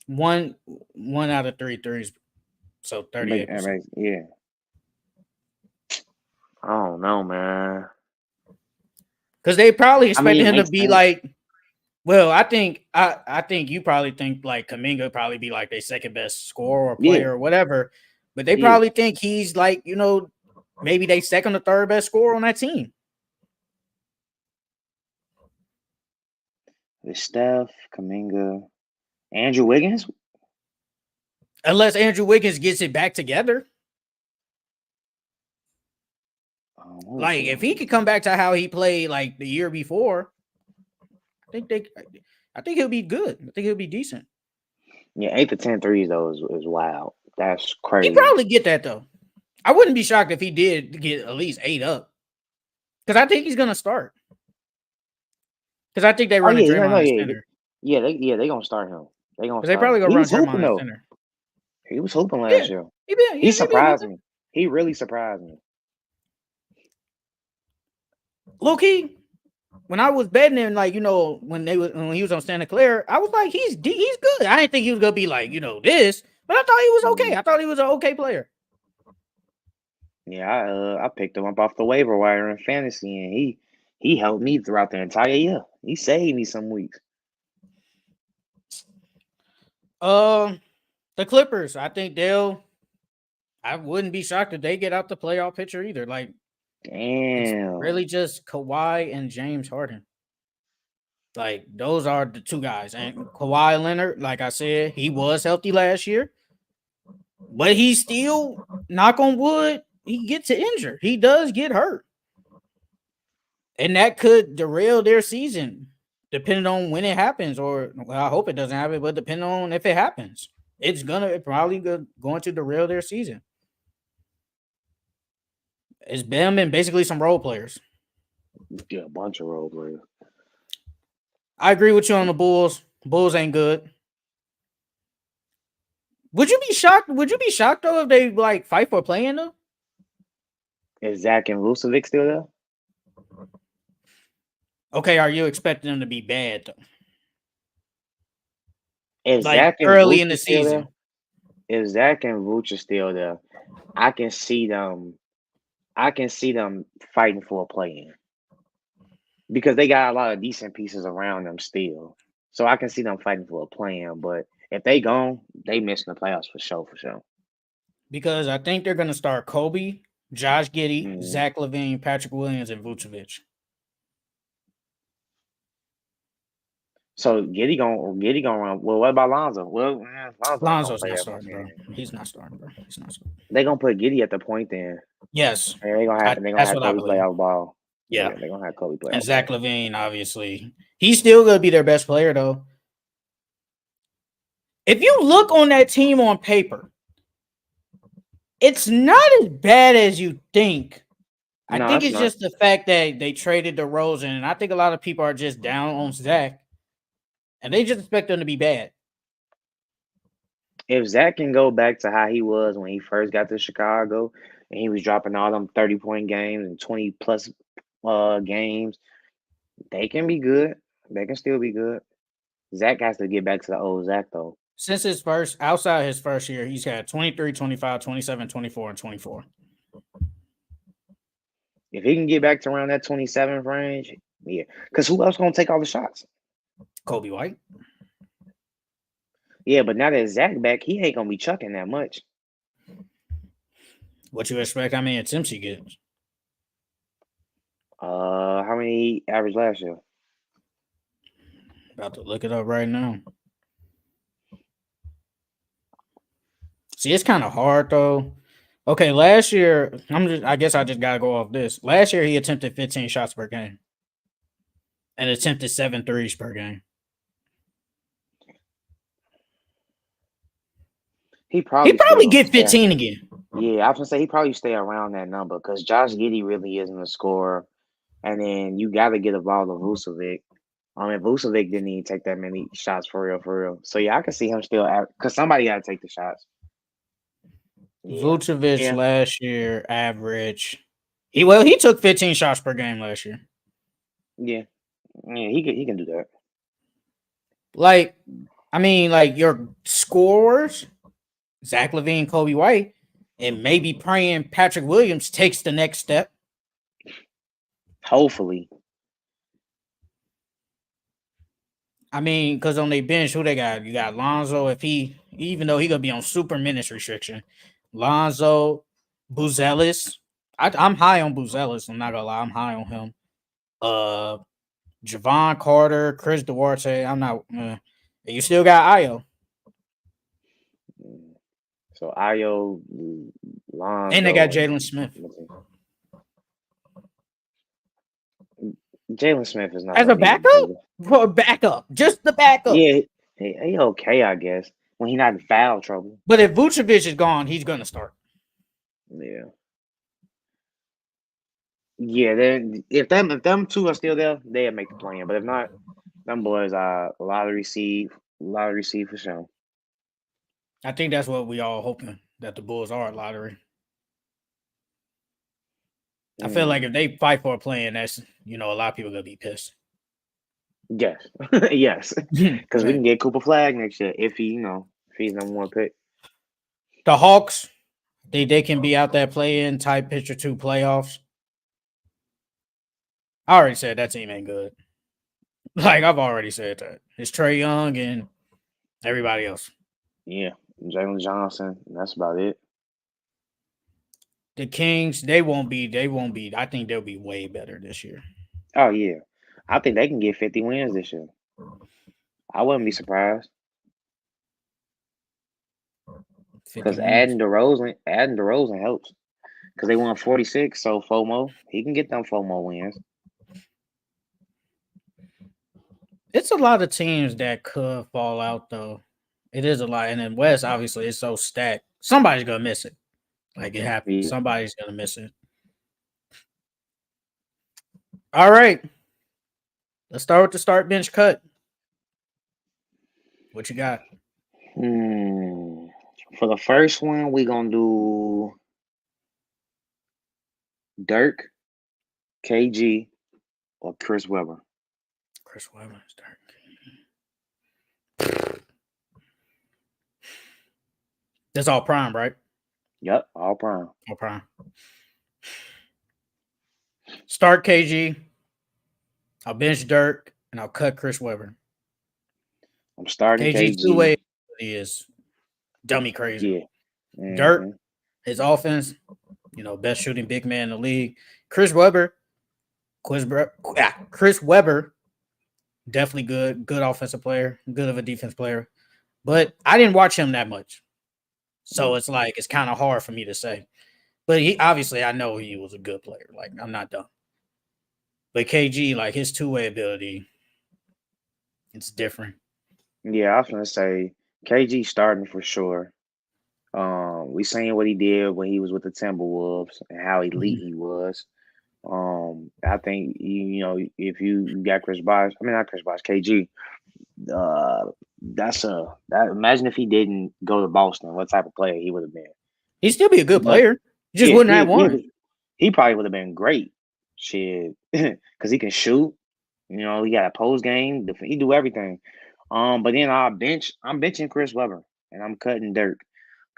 One out of 3 threes. So 38%. Yeah. I don't know, man. Because they probably I mean, expected it him to makes be sense. like, well, I think you probably think like Kaminga probably be like their second best scorer or Yeah, player or whatever. But they yeah. probably think he's like, maybe they second or third best scorer on that team. The Steph, Kaminga, Andrew Wiggins. Unless Andrew Wiggins gets it back together. Like if he could come back to how he played like the year before, I think he'll be good. I think he'll be decent. Yeah, 8 to 10 threes though is wild. That's He crazy. probably get that though. I wouldn't be shocked if he did get at least 8 up. Because I think he's gonna start. Because I think they run Draymond at center. They gonna start him. They gonna Because they start probably him. gonna He run was hooping Draymond at though. center. He was hooping Yeah, last year. he He been surprised hooping. me. He really surprised me. Low key, when I was betting him, like when he was on Santa Clara, I was like, he's good. I didn't think he was gonna be like this, but I thought he was okay. I thought he was an okay player. Yeah, I picked him up off the waiver wire in fantasy, and he helped me throughout the entire year. He saved me some weeks. The Clippers, I think I wouldn't be shocked if they get out the playoff picture either. Like, it's Damn. really just Kawhi and James Harden. Like, those are the two guys. And Kawhi Leonard, like I said, he was healthy last year, but he still, knock on wood, he gets injured. He does get hurt. And that could derail their season, depending on when it happens, or I hope it doesn't happen, but depending on if it happens, it's probably going to derail their season. It's them and basically some role players. Yeah, a bunch of role players. I agree with you on the Bulls. Bulls ain't good. Would you be shocked? Would you be shocked though if they like fight for playing though? Is Zach and Vucevic still there? Okay, are you expecting them to be bad though? If Like Zach and early Vooch in the is still season. there, if Zach and Vooch is still there, I can see them. I can see them fighting for a play-in because they got a lot of decent pieces around them still. So I can see them fighting for a play-in. But if they gone, they missing the playoffs for sure. For sure. Because I think they're gonna start Kobe, Josh Giddey, Mhm. Zach LaVine, Patrick Williams, and Vucevic. So Giddey gonna run. Well, what about Lonzo? Well, Lonzo ain't gonna Lonzo's play not that much starting, bro. game. He's not starting, bro. He's not starting. They gonna put Giddey at the point then. Yes, And they gonna that's have what I Kobe play believe. out ball. Yeah, They gonna have Kobe play and out Zach ball. LaVine, obviously, he's still gonna be their best player though. If you look on that team on paper, it's not as bad as you think. I No, think that's it's not. just the fact that they traded DeRozan, and I think a lot of people are just down on Zach, and they just expect them to be bad. If Zach can go back to how he was when he first got to Chicago, and he was dropping all them 30-point games and 20+ games, they can be good. They can still be good. Zach has to get back to the old Zach though. Since outside his first year, he's had 23, 25, 27, 24, and 24. If he can get back to around that 27 range, yeah. Because who else gonna take all the shots? Kobe White. Yeah, but now that Zach back, he ain't gonna be chucking that much. What you expect? How many attempts he gets? How many he averaged last year? About to look it up right now. See, it's kind of hard though. Okay, last year I guess I just gotta go off this. Last year he attempted 15 shots per game and attempted 7 threes per game. He He probably still probably gonna get stay. 15 again. Yeah, I was gonna say he probably stay around that number because Josh Giddey really isn't a scorer, and then you got to get a ball to Vucevic. Vucevic didn't even take that many shots for real. So yeah, I can see him still because somebody got to take the shots. Yeah, Vucevic yeah, last year average. He took 15 shots per game last year. yeah. He can do that. Like, I mean, like your scorers, Zach LaVine, Kobe White, and maybe praying Patrick Williams takes the next step. Hopefully, I mean, because on their bench, who they got? You got Lonzo. Even though he gonna be on super minutes restriction, Lonzo, Buzelis. I'm high on Buzelis. I'm not gonna lie, I'm high on him. Javon Carter, Chris Duarte. I'm not. You still got Io, so Ayo, and they got Lonzo, Jalen Smith Jalen Smith is not as gonna a be backup. good. For backup, just the backup. Yeah, he okay, I guess. When he not in foul trouble. But if Vucevic is gone, he's gonna start. Yeah. Yeah, then if them two are still there, they'll make the plan. But if not, them boys are lottery seed for sure. I think that's what we all hoping, that the Bulls are a lottery. I feel like if they fight for a play-in, that's a lot of people gonna be pissed. Yes, yes, because we can get Cooper Flagg next year if he's number one pick. The Hawks, they can be out that play-in type picture 2 playoffs. I already said that team ain't good. Like I've already said that. It's Trae Young and everybody else. Yeah, Jalen Johnson. That's about it. The Kings, they won't be. I think they'll be way better this year. Oh yeah, I think they can get 50 wins this year. I wouldn't be surprised. Because adding DeRozan helps. Because they won 46, so FOMO, he can get them FOMO wins. It's a lot of teams that could fall out though. It is a lot, and in West, obviously, it's so stacked. Somebody's gonna miss it. Like it happens. Yeah. Somebody's gonna miss it. All right. Let's start with the start bench cut. What you got? For the first one, we're gonna do Dirk, KG, or Chris Webber. Chris Webber is Dirk. That's all prime, right? Yep, all prime. All prime. Start KG. I'll bench Dirk, and I'll cut Chris Webber. I'm starting KG's KG. two-way is dummy crazy. Yeah. Mm-hmm. Dirk, his offense, best shooting big man in the league. Chris Webber, definitely good offensive player, good of a defense player. But I didn't watch him that much. So it's like it's kind of hard for me to say. But I know he was a good player. Like, I'm not dumb. But KG, like his two-way ability, it's different. Yeah, I was gonna say KG starting for sure. We seen what he did when he was with the Timberwolves and how elite he was. I think if you got KG. Imagine if he didn't go to Boston, what type of player he would have been. He'd still be a good player. He just wouldn't have won. He probably would have been great. Shit, because he can shoot. He got a post game. He do everything. But then I'm benching Chris Webber and I'm cutting Dirk.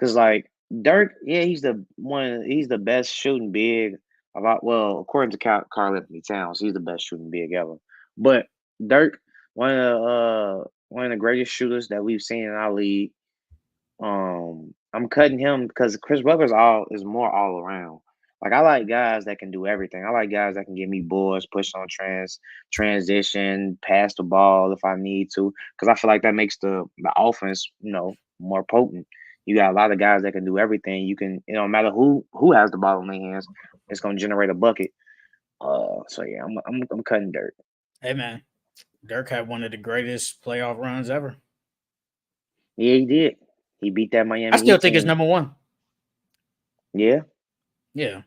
Cause like Dirk, yeah, he's the best shooting big Well, according to Karl Anthony Towns, he's the best shooting big ever. But Dirk, one of the greatest shooters that we've seen in our league. I'm cutting him because Chris Webber's all is more all around. Like I like guys that can do everything. I like guys that can give me boards, push on transition, pass the ball if I need to, because I feel like that makes the offense, more potent. You got a lot of guys that can do everything. You can, no matter who has the ball in their hands, it's gonna generate a bucket. So yeah, I'm cutting Dirk. Hey man, Dirk had one of the greatest playoff runs ever. Yeah, he did. He beat that I Miami still Heat think it's team. number one. Yeah. Yeah.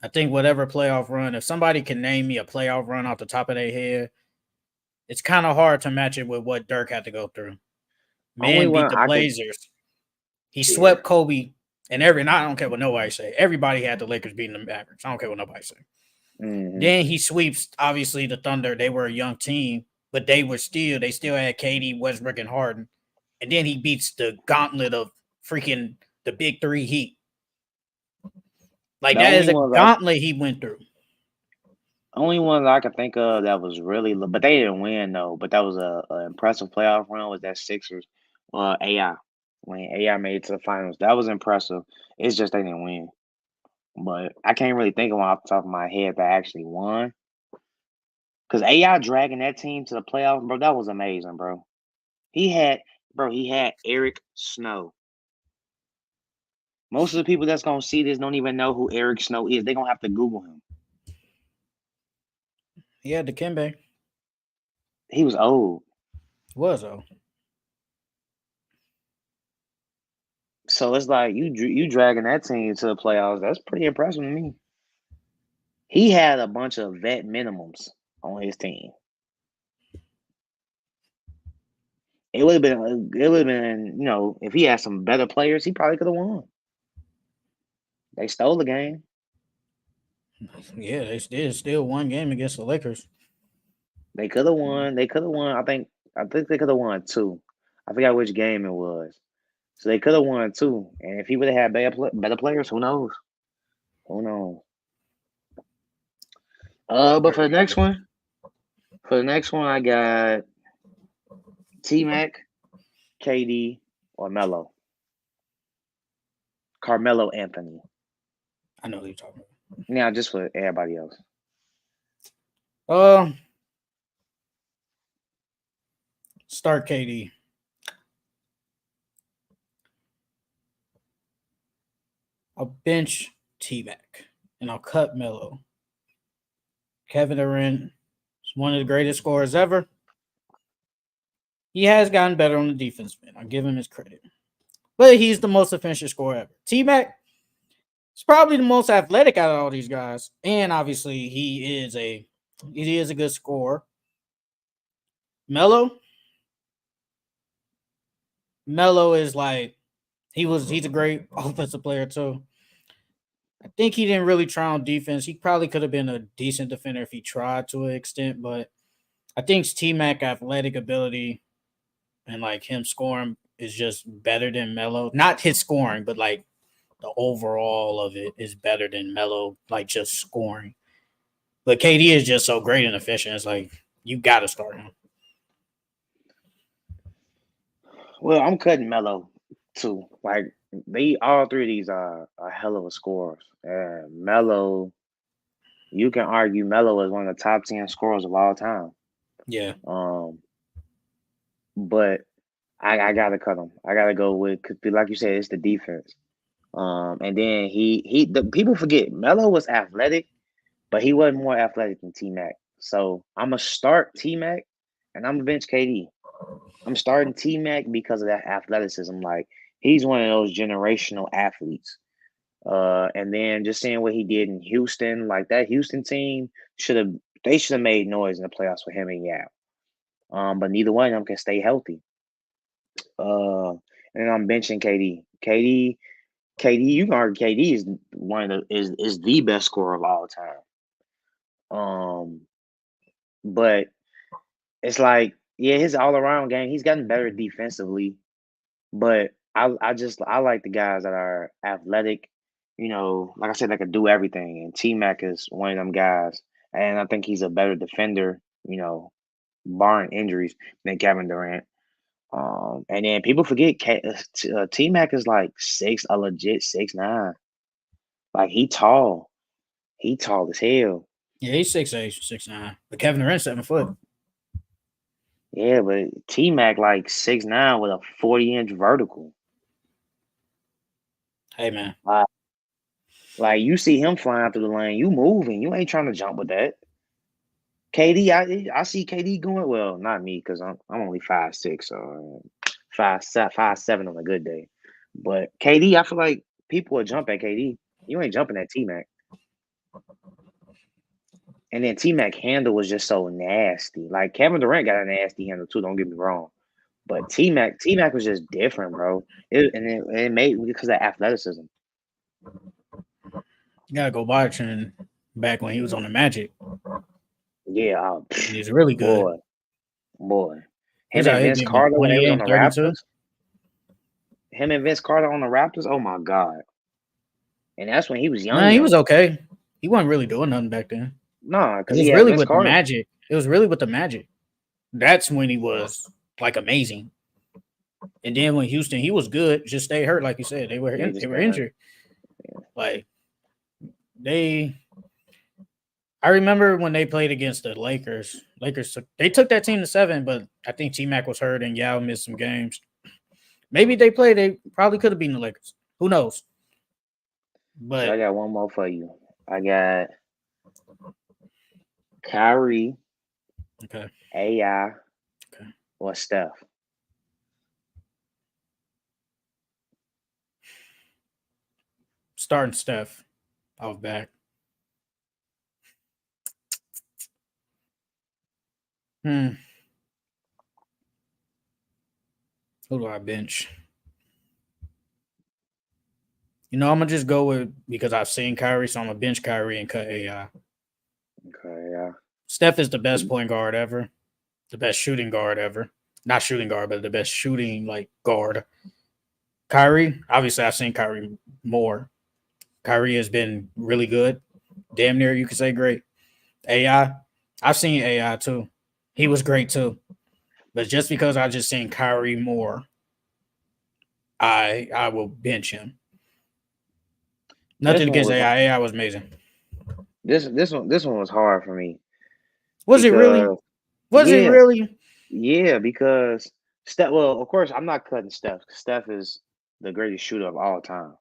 I think whatever playoff run, if somebody can name me a playoff run off the top of their head, it's kind of hard to match it with what Dirk had to go through. Only Man beat one the I can. Blazers. He Yeah. swept Kobe, and I don't care what nobody say. Everybody had the Lakers beating the Mavericks. I don't care what nobody say. Hmm. Then he sweeps obviously the Thunder. They were a young team, but they still had KD, Westbrook, and Harden. And then he beats the gauntlet of freaking the big three Heat. Like The that only is a ones I gauntlet he went through. only ones I can think of that was really, but they didn't win though. But that was a impressive playoff run. Was that Sixers, AI when AI made it to the finals? That was impressive. It's just they didn't win. But I can't really think of one off the top of my head that actually won. Cause AI dragging that team to the playoffs, bro, that was amazing, bro. He had, he had Eric Snow. Most of the people that's gonna see this don't even know who Eric Snow is. They're gonna have to Google him. He had the Kimbe. He was old. Was though. So it's like you dragging that team to the playoffs. That's pretty impressive to me. He had a bunch of vet minimums on his team. It would have been, if he had some better players, he probably could have won. They stole the game. Yeah, they did still one game against the Lakers. They could have won. They could have won. I think they could have won two. I forgot which game it was. So they could have won two. And if he would have had better players, who knows? Who knows? But Very well. for the next one, I got T Mac, KD, or Melo. Carmelo Anthony. I know who you're talking Now, just for everybody else. about. Start KD. I'll bench T Mac and I'll cut Melo. Kevin Durant is one of the greatest scorers ever. He has gotten better on the defense, man. I'll give him his credit. But he's the most efficient scorer ever. T Mac is probably the most athletic out of all these guys. And obviously he is a good scorer. Melo. Melo is like he's a great offensive player too. I think he didn't really try on defense. He probably could have been a decent defender if he tried to an extent, but I think T Mac athletic ability and like him scoring is just better than Melo. Not his scoring, but like the overall of it is better than Melo, like just scoring. But KD is just so great and efficient. It's like you got to start him. Well, I'm cutting Melo too. Like they all three of these are a hell of a scorers. And Melo, you can argue Melo is one of the top 10 scorers of all time. Yeah, Um, but I gotta cut him. I gotta go with, cause like you said, it's the defense. And then the people forget Melo was athletic, but he wasn't more athletic than T Mac. So I'm gonna start T Mac, and I'm gonna bench KD. I'm starting T Mac because of that athleticism. Like he's one of those generational athletes. And then just seeing what he did in Houston, like that Houston team should have they should have made noise in the playoffs with him and Yap. But neither one of them can stay healthy. And then I'm benching KD. KD, you can argue KD is one of is the best scorer of all time. Um, but it's like, yeah, his all around game, he's gotten better defensively. But I like the guys that are athletic like I said, that could do everything. And T Mac is one of them guys, and I think he's a better defender, barring injuries than Kevin Durant. And then people forget T Mac is like a legit 6'9". Like he tall as hell. Yeah, he's 6'8", 6'9". But Kevin Durant 7 foot. Yeah, but T Mac like 6'9" with a 40-inch vertical. Hey man, Like you see him flying through the lane, you moving, you ain't trying to jump with that. KD, I see KD going well. Not me because I'm only 5'6", so 5'7" on a good day. But KD, I feel like people will jump at KD. You ain't jumping at T Mac. And then T Mac handle was just so nasty. Like Kevin Durant got a nasty handle too. Don't get me wrong. But T Mac was just different, bro. It made because of athleticism. you gotta go watching back when he was on the Magic. Yeah, He's really good. boy. He's Him out and here Vince getting Carter when they was 28 on and the 32. Raptors. Him and Vince Carter on the Raptors. Oh my god. And that's when he was young. Man, he was okay. He wasn't really doing nothing back then. Nah, It because was he had really Vince with the Carter. Magic. It was really with the Magic. That's when he was like amazing. And then when Houston, he was good. Just stay hurt, like you said. They were injured. Like I remember when they played against the Lakers. They took that team to 7, but I think T Mac was hurt and Yao missed some games. Maybe they probably could have beaten the Lakers. Who knows? But So I got one more for you. I got Kyrie, okay. AI, Okay. or Steph. Starting Steph off back. Who do I bench? I'm gonna just go with because I've seen Kyrie, so I'm gonna bench Kyrie and cut AI. Okay, yeah. Steph is the best point guard ever, the best shooting guard ever. Not shooting guard, but the best shooting guard. Kyrie, obviously, I've seen Kyrie more. Kyrie has been really good, damn near you could say great. AI, I've seen AI too. He was great too, but just because I just seen Kyrie more, I will bench him. Nothing against AI. AI was amazing. This one was hard for me. Was it really? Was it really? Yeah, because Steph. Well, of course, I'm not cutting Steph. Steph is the greatest shooter of all time,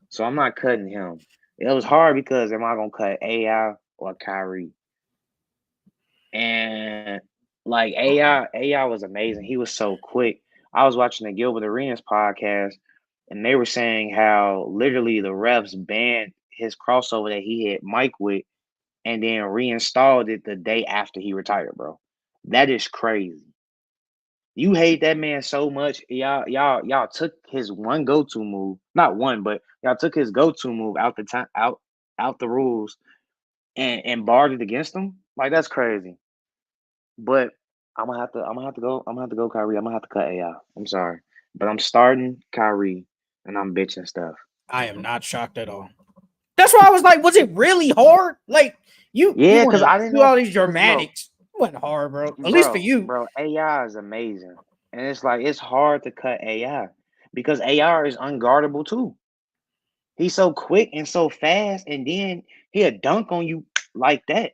so I'm not cutting him. It was hard because am I gonna cut AI or Kyrie? And like AI was amazing. He was so quick. I was watching the Gilbert Arenas podcast, and they were saying how literally the refs banned his crossover that he hit Mike with, and then reinstalled it the day after he retired, bro. That is crazy. You hate that man so much. Y'all took his one go-to move. Not one, but y'all took his go-to move out the time out the rules and barred it against him. Like that's crazy. But I'm gonna have to go Kyrie. I'm gonna have to cut AI. I'm sorry. But I'm starting Kyrie and I'm bitching stuff. I am not shocked at all. That's why I was like, was it really hard? Like you want Because to I didn't do know all these because dramatics. It wasn't hard, bro. At least for you. bro, AI is amazing. And it's like it's hard to cut AI because AI is unguardable too. He's so quick and so fast, and then he'll dunk on you like that.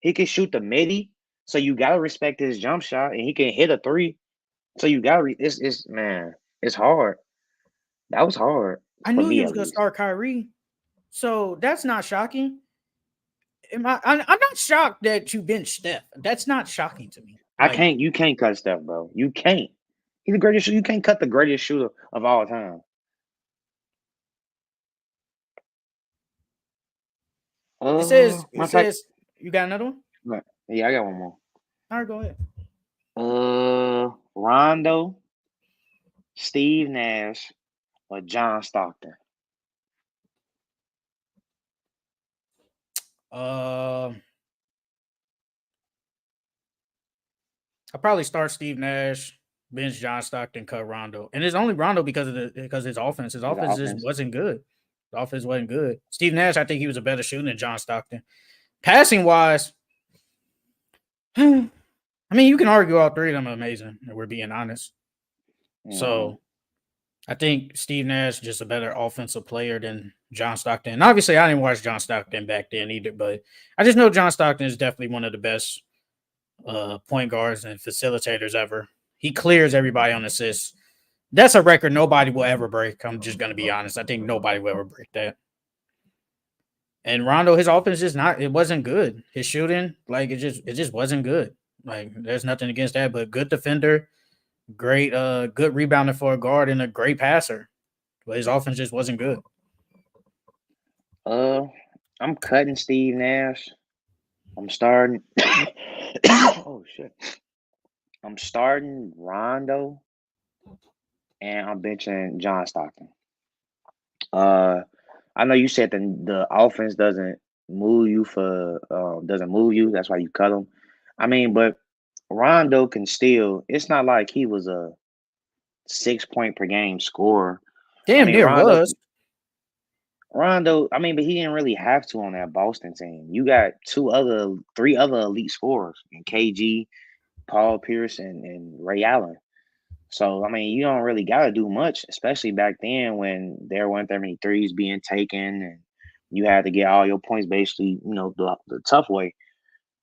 He can shoot the midi, so you gotta respect his jump shot, and he can hit a three. So you gotta it's man, it's hard. That was hard I for knew me you was at gonna least. start Kyrie, so that's not shocking. I'm not shocked that you benched Steph. That's not shocking to me. Like You can't cut Steph, bro. You can't. He's the greatest shooter. You can't cut the greatest shooter of all time. it says, My type. you got another one. Yeah, I got one more. All right, go ahead. Rondo, Steve Nash, or John Stockton. I'll probably start Steve Nash, bench John Stockton, cut Rondo, and it's only Rondo because his offense. His Is that offense just offense? wasn't good. The offense wasn't good. Steve Nash, I think he was a better shooter than John Stockton. Passing wise, I mean, you can argue all three of them are amazing, if we're being honest. So I think Steve Nash is just a better offensive player than John Stockton. And obviously, I didn't watch John Stockton back then either, but I just know John Stockton is definitely one of the best point guards and facilitators ever. He clears everybody on assists. That's a record nobody will ever break. I'm just going to be honest. I think nobody will ever break that. And Rondo, his offense it wasn't good. His shooting, like it just wasn't good. Like there's nothing against that, but good defender, great good rebounder for a guard and a great passer. But his offense just wasn't good. I'm cutting Steve Nash. I'm starting. Oh shit! I'm starting Rondo, and I'm benching John Stockton. I know you said the offense doesn't move you doesn't move you. That's why you cut him. I mean, but Rondo can still. It's not like he was a 6 point per game scorer. I Damn mean, near was. Rondo, I mean, but he didn't really have to on that Boston team. You got three other elite scorers in KG, Paul Pierce, and Ray Allen. So, I mean, you don't really got to do much, especially back then when there weren't that many threes being taken and you had to get all your points basically, the tough way.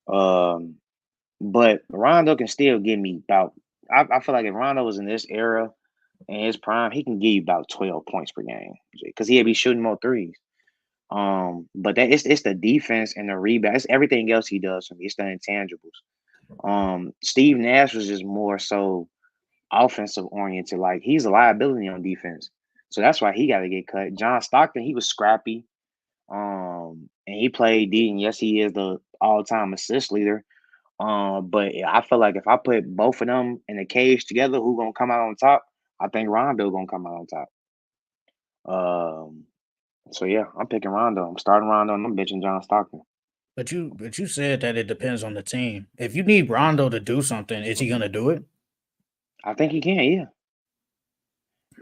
But Rondo can still give me I feel like if Rondo was in this era in his prime, he can give you about 12 points per game because he'd be shooting more threes. But it's the defense and the rebound. It's everything else he does for me. It's the intangibles. Steve Nash was just more so offensive oriented. Like he's a liability on defense, so that's why he got to get cut. John Stockton, he was scrappy, and he played D. And yes, he is the all-time assist leader. But I feel like if I put both of them in a cage together, who gonna come out on top? I think Rondo gonna come out on top. So yeah, I'm picking Rondo. I'm starting Rondo, and I'm benching John Stockton. But you said that it depends on the team. If you need Rondo to do something, is he gonna do it? I think he can.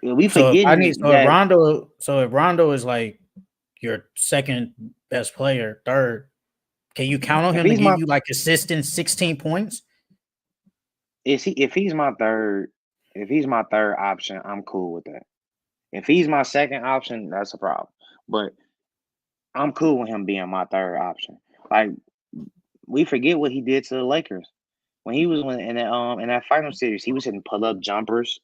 Yeah. We So forgetting that if Rondo is like your second best player, third, can you count on if him to he's give my you like consistent 16 points? if he's my third option, I'm cool with that. If he's my second option, that's a problem. But I'm cool with him being my third option. Like we forget what he did to the Lakers when he was in that final series. He was hitting pull up jumpers.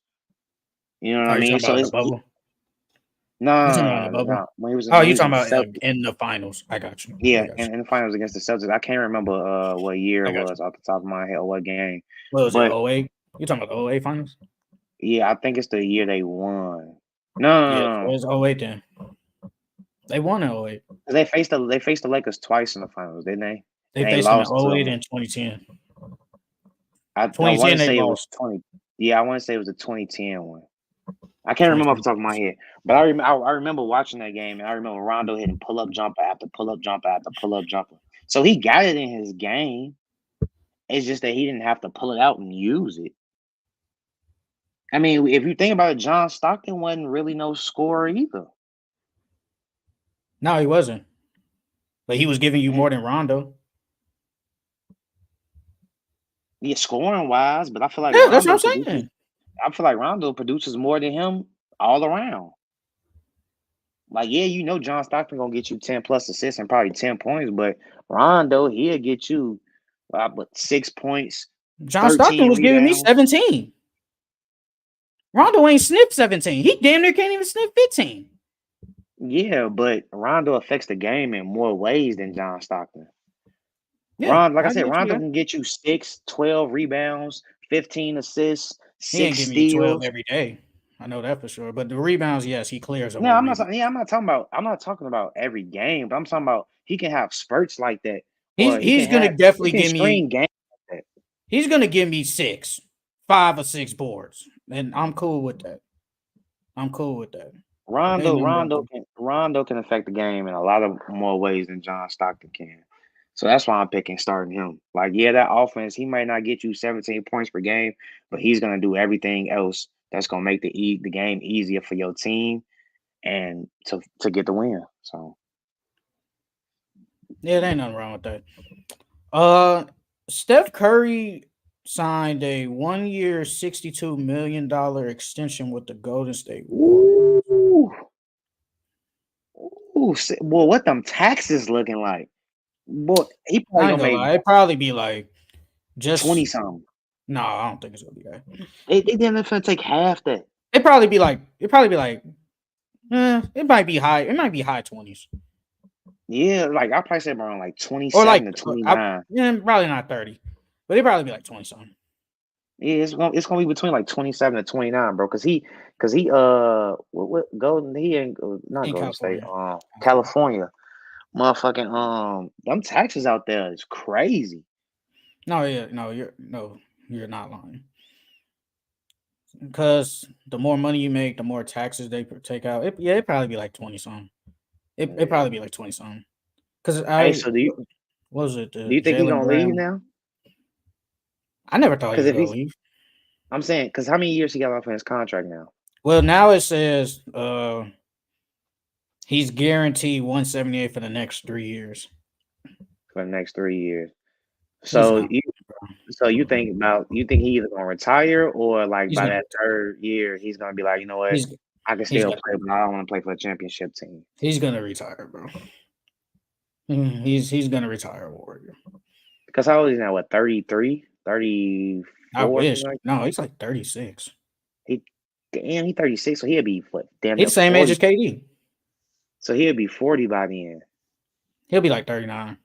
You know what I Are you mean? talking So about in the it's bubble? You talking about in the no, bubble? no. When Oh, he you was in talking the about Celtics, in the finals? I got you. I yeah, got you. in the finals against the Celtics. I can't remember what year I it got you. was off the top of my head or what game, What was it? but 08? You talking about the 08 finals? yeah, I think it's the year they won. Yeah, so No. it's 08 then. They won in 08. They faced the Lakers twice in the finals, didn't they? They And they faced them in lost to 08 them. and 2010. I want 2010 to they say it was lost. 20. Yeah, I want to say it was the 2010 one. I can't remember off the 2010. top of my head, but I remember watching that game, and I remember Rondo hitting pull up jumper after pull up jumper after pull up jumper. So he got it in his game. It's just that he didn't have to pull it out and use it. I mean, if you think about it, John Stockton wasn't really no scorer either. No, he wasn't. But he was giving you And more than Rondo. yeah, scoring wise, but I feel like Yeah, that's what Rondo I'm produces. saying. I feel like Rondo produces more than him all around. Like, yeah, John Stockton gonna get you 10 plus assists and probably 10 points, but Rondo, he'll get you 6 points, John Stockton 13 was giving me rebounds. 17. Rondo ain't sniffed 17. He damn near can't even sniff 15. Yeah, but Rondo affects the game in more ways than John Stockton. Yeah, Like I I said, get you Rondo that. can get you 6, 12 rebounds, 15 assists, He ain't 6 giving you 12 steals. every day. I know that for sure. But the rebounds, yes, he clears them No, on I'm not. rebound. Yeah, I'm not talking about every game, but I'm talking about he can have spurts like that, He's or he's gonna he definitely can give me string games like that. he's gonna give me 5 or 6 boards. And I'm cool with that. I'm cool with that. Ain't Rondo, nothing wrong with Rondo can affect the game in a lot of more ways than John Stockton can. So that's why I'm picking starting him. Like, yeah, that offense, he might not get you 17 points per game, but he's gonna do everything else that's gonna make the game easier for your team. and to get the win. So Yeah, there ain't nothing wrong with that. Steph Curry signed a 1 year, $62 million extension with the Golden State Warriors. ooh, well, what them taxes looking like? Boy, he probably I ain't gonna gonna make lie, it probably be like 20 just something. no. I don't think it's gonna be that. They didn't even take half that. It probably be like it might be high. It might be high 20s Yeah, like I probably say around like or 27 like to 29. probably not 30, but it probably be like 20 something. Yeah, it's gonna be between like 27 to 29, bro. Cause he what Golden he ain't not In Golden State, California. California. Motherfucking them taxes out there is crazy. No, yeah, you're not lying. Because the more money you make, the more taxes they take out. It'd probably be like 20 something. It Yeah. probably be like 20 something. Because Hey, I so what was it do the you think he Jalen gonna leave Brown? now? I never thought he Cause was if gonna he's leave. I'm saying, cause how many years he got left in his contract now? Well, now it says he's guaranteed 178 for the next 3 years. For the next 3 years. He's So not. you think he either gonna retire or like He's by gonna that third year he's gonna be like, you know what, he's I can he's still gonna play, but I don't want to play for a championship team. he's gonna retire, bro. He's gonna retire, Warrior. Because how old is he now? What, 33, I 34, wish. something like No, he's like 36. he damn, he 36, so he'll be what, damn He's near the same age 40. as KD. So he'll be 40 by the end. He'll be like 39.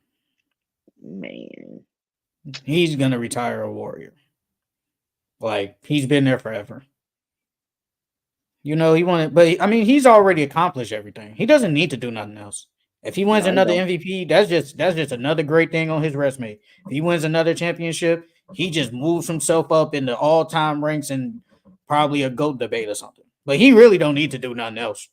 Man. He's gonna retire a Warrior. Like he's been there forever. He wanted, but I mean, he's already accomplished everything. He doesn't need to do nothing else. If he wins No, he another don't. MVP, that's just another great thing on his resume. If he wins another championship, he just moves himself up in the all-time ranks and probably a GOAT debate or something. But he really don't need to do nothing else.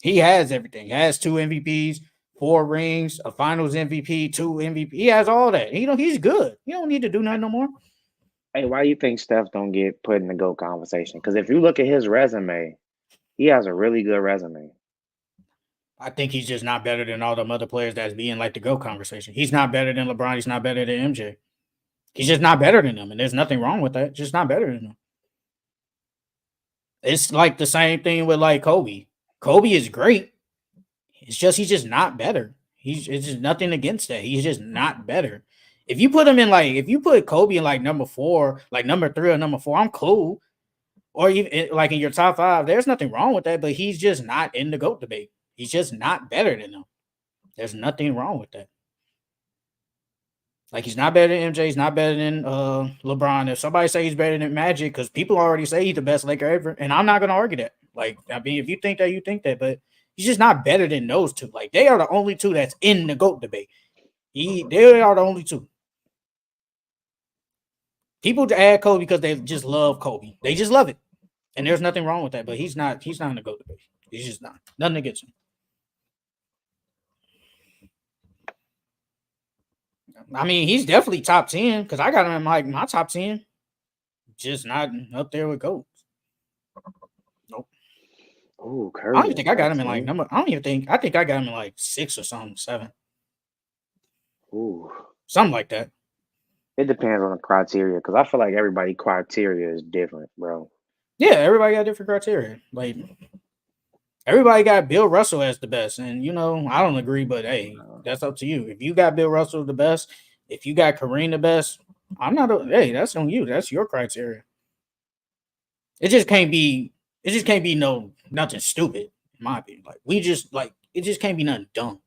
He has everything. He has 2 MVPs, 4 rings, a Finals MVP, 2 MVP. He has all that. He's good. He don't need to do nothing no more. Hey, why do you think Steph don't get put in the GOAT conversation? Because if you look at his resume, he has a really good resume. I think he's just not better than all them other players that's being like the GOAT conversation. He's not better than LeBron. He's not better than MJ. He's just not better than them, and there's nothing wrong with that. Just not better than them. It's like the same thing with like Kobe. Kobe is great. He's just not better. It's just nothing against that. He's just not better. If you put him in if you put Kobe in like number 4, like number 3 or number 4, I'm cool. Or even like in your top 5, there's nothing wrong with that. But he's just not in the GOAT debate. He's just not better than them. There's nothing wrong with that. Like he's not better than MJ. He's not better than LeBron. If somebody say he's better than Magic, because people already say he's the best Laker ever, and I'm not gonna argue that. Like I mean, if you think that, you think that, but he's just not better than those two. Like they are the only two that's in the GOAT debate. They are the only two. People add Kobe because they just love Kobe. They just love it, and there's nothing wrong with that. But he's not. He's not in the GOAT debate. He's just not. Nothing against him. I mean, he's definitely top 10 because I got him in my top 10. Just not up there with GOAT. Nope. Oh, I don't Curry even in think I got top him in like 10. number. I don't even think. I think I got him in like 6 or something, 7, Ooh. something like that. It depends on the criteria because I feel like everybody criteria is different, bro. Yeah, everybody got different criteria. Like everybody got Bill Russell as the best, and I don't agree, but hey, that's up to you. If you got Bill Russell the best, if you got Kareem the best, I'm not. Hey, that's on you. That's your criteria. It just can't be. It just can't be nothing stupid, in my opinion. Like it just can't be nothing dumb.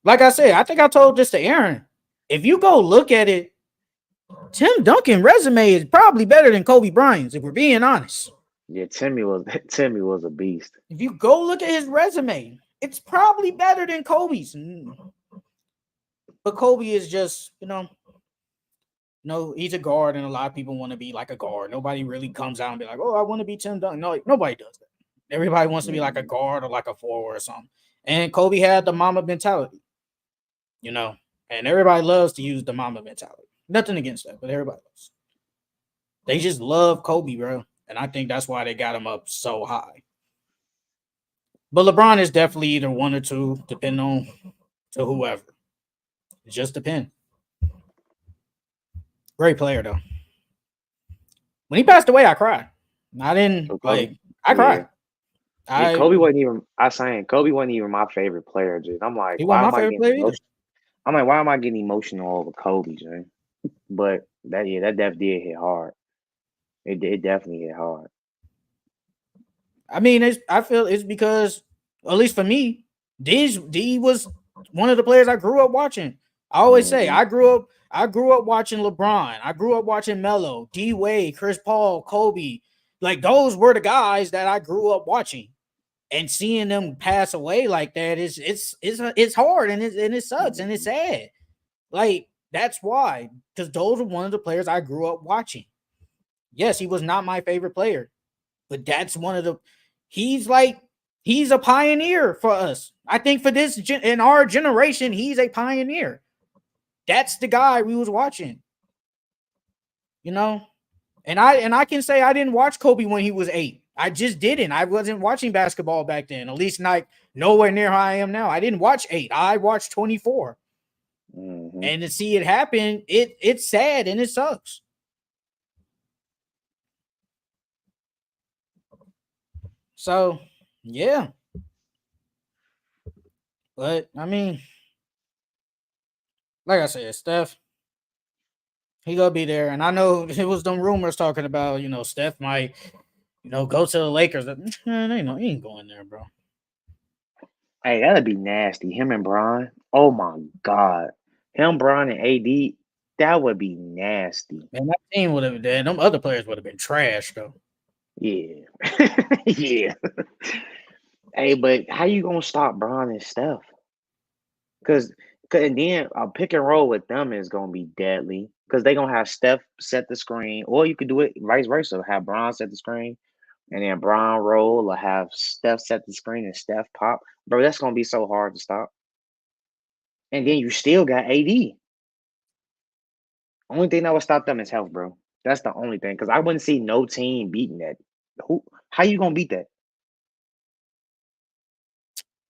Like I said, I think I told this to Aaron. If you go look at it, Tim Duncan resume is probably better than Kobe Bryant's, if we're being honest. Yeah, Timmy was a beast. If you go look at his resume, it's probably better than Kobe's. But Kobe is just, no, he's a guard, and a lot of people want to be like a guard. Nobody really comes out and be like, "Oh, I want to be Tim Duncan." No, nobody does that. Everybody wants to be like a guard or like a forward or something. And Kobe had the mama mentality, and everybody loves to use the mama mentality. Nothing against that, but everybody loves. They just love Kobe, bro. And I think that's why they got him up so high. But LeBron is definitely either one or two, depending on to whoever. It just depends. Great player though. When he passed away, I cried. I didn't So Kobe, like. I yeah, cried. yeah. I Kobe wasn't even. I saying Kobe wasn't even my favorite player, dude. I'm like, He wasn't why my am I favorite getting player either. emotional? I'm like, why am I getting emotional over Kobe, Jay? But that def did hit hard. It definitely hit hard. I mean, I feel it's because, at least for me, D was one of the players I grew up watching. I always say Hmm. I grew up watching LeBron. I grew up watching Melo, D Wade, Chris Paul, Kobe. Like those were the guys that I grew up watching. And seeing them pass away like that it's hard and it sucks and it's Hmm. sad. Like that's why, because those are one of the players I grew up watching. Yes, he was not my favorite player, but that's one of the. He's like he's a pioneer for us. I think for this in our generation, he's a pioneer. That's the guy we was watching, you know. And I can say I didn't watch Kobe when he was 8. I just didn't. I wasn't watching basketball back then. At least not nowhere near how I am now. I didn't watch 8. I watched 24. Hmm. And to see it happen, it's sad and it sucks. So yeah, but I mean, like I said, Steph, he gonna be there, and I know it was them rumors talking about Steph might go to the Lakers. Man, he ain't going there, bro. Hey, that'd be nasty. Him and Bron. Oh my God. Him, Bron, and AD. That would be nasty. Man, that team would have. Them other players would have been trash though. Yeah. Yeah. Hey, but how you gonna stop Bron and Steph? Cause, and then a pick and roll with them is gonna be deadly. Cause they gonna have Steph set the screen, or you could do it vice versa. Have Bron set the screen, and then Bron roll, or have Steph set the screen and Steph pop. Bro, that's gonna be so hard to stop. And then you still got AD. Only thing that would stop them is health, bro. That's the only thing. Cause I wouldn't see no team beating that. Who? How you gonna beat that?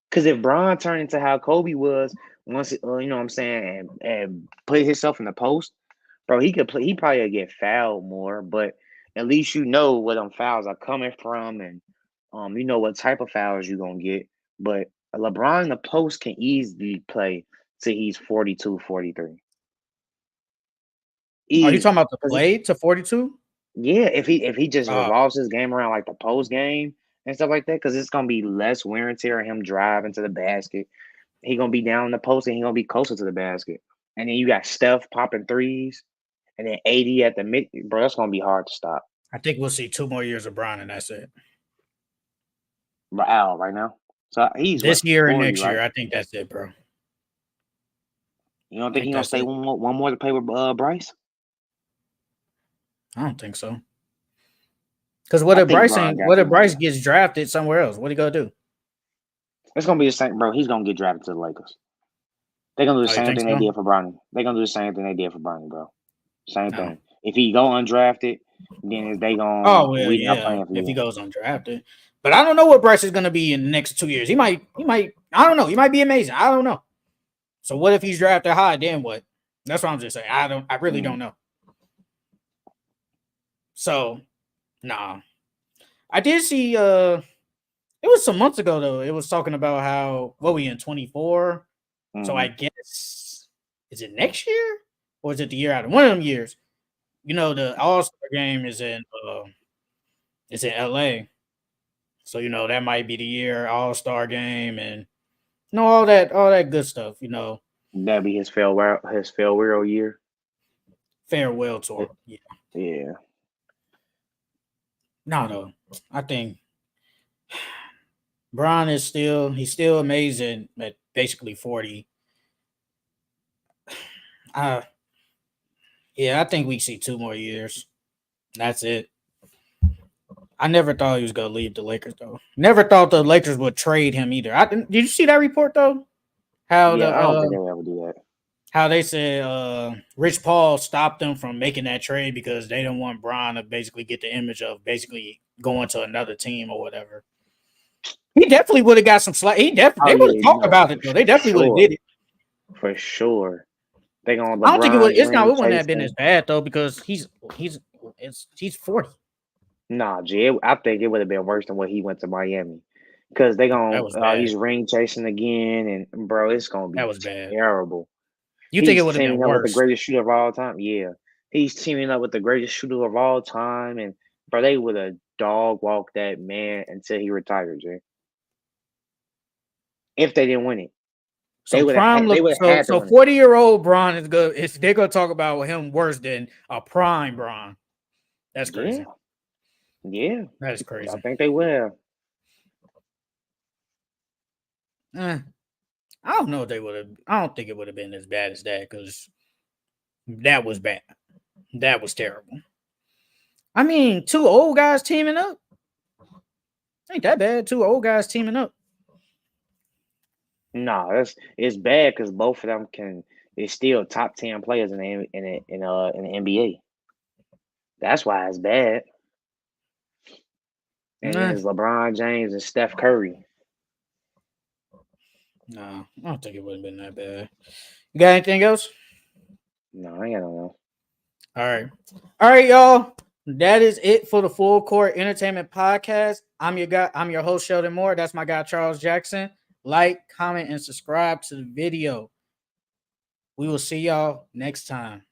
Because if Bron turned into how Kobe was once, you know what I'm saying, and put himself in the post, bro, he could play. He probably would get fouled more, but at least you know where them fouls are coming from, and you know what type of fouls you're gonna get. But LeBron in the post can easily play till he's 42, 43. Are you Easy. talking about the Because play to 42? yeah, if he just Uh, revolves his game around like the post game and stuff like that, because it's gonna be less wear and tear of him driving to the basket. He gonna be down in the post and he gonna be closer to the basket. And then you got Steph popping threes, and then AD at the mid. Bro, that's gonna be hard to stop. I think we'll see 2 more years of Bron, and that's it. But Al right now, so he's This what year and 40, next right? year, I think that's it, bro. You don't I think think he gonna that's stay it. one more to play with Bryce? I don't think so. Because I think Bron got What too if much. Bryce gets drafted somewhere else? What he gonna do? It's gonna be the same, bro. He's gonna get drafted to the Lakers. They're gonna do the Oh, you same think thing they so? did for Bronny. They're gonna do the same thing they did for Bronny, bro. Same No. thing. If he go undrafted, then they Oh going well, we not yeah. playing for If he you. goes undrafted, but I don't know what Bryce is gonna be in the next 2 years. He might. I don't know. He might be amazing. I don't know. So what if he's drafted high? Then what? That's what I'm just saying. I don't. I really don't Mm, know. So nah. I did see. It was some months ago though. It was talking about how what we in 24. So I mm. guess is it next year or is it the year out of one of them years? The All Star game is in LA. So that might be the year All Star game and all that good stuff. That'd be his farewell year. Farewell tour. Yeah. Yeah. No, no. I think Bron is he's still amazing at basically 40. Uh yeah, I think we see 2 more years. That's it. I never thought he was gonna leave the Lakers though. Never thought the Lakers would trade him either. Did you see that report though? How the Yeah, I don't think they will ever do that. how they said Rich Paul stopped them from making that trade because they didn't want Bron to basically get the image of basically going to another team or whatever. He definitely would have got some slack. They Oh would have yeah, talked no, about it though. They for definitely would have sure, did it. for sure. They going I don't think it would. LeBron's It's not. ring It wouldn't have been as chasing. bad though because he's 40. Nah, G, I think it would have been worse than what he went to Miami, because they That going was bad. he's ring chasing again, and bro, it's gonna That be was bad. terrible. You think it He's would have been teaming up with the worse? greatest shooter of all time. Yeah, he's teaming up with the greatest shooter of all time, and bro, they would have dog walked that man until he retired, G. If they didn't win it, So prime they look. would have So had to so win it. 40-year-old Bron is good. They're gonna talk about him worse than a prime Bron. That's Yeah, crazy. yeah, That is I crazy. think they will. I don't know if they would have. I don't think it would have been as bad as that because that was bad. That was terrible. I mean, two old guys teaming up ain't that bad. Two old guys teaming up. No, it's bad because both of them can. It's still top 10 players in the NBA. That's why it's bad. And then Nah, it's LeBron James and Steph Curry. no, I don't think it would have been that bad. You got anything else? No, I don't know. All right, y'all. That is it for the Full Court Entertainment Podcast. I'm your guy. I'm your host, Sheldon Moore. That's my guy, Charles Jackson. Like, comment, and subscribe to the video. We will see y'all next time.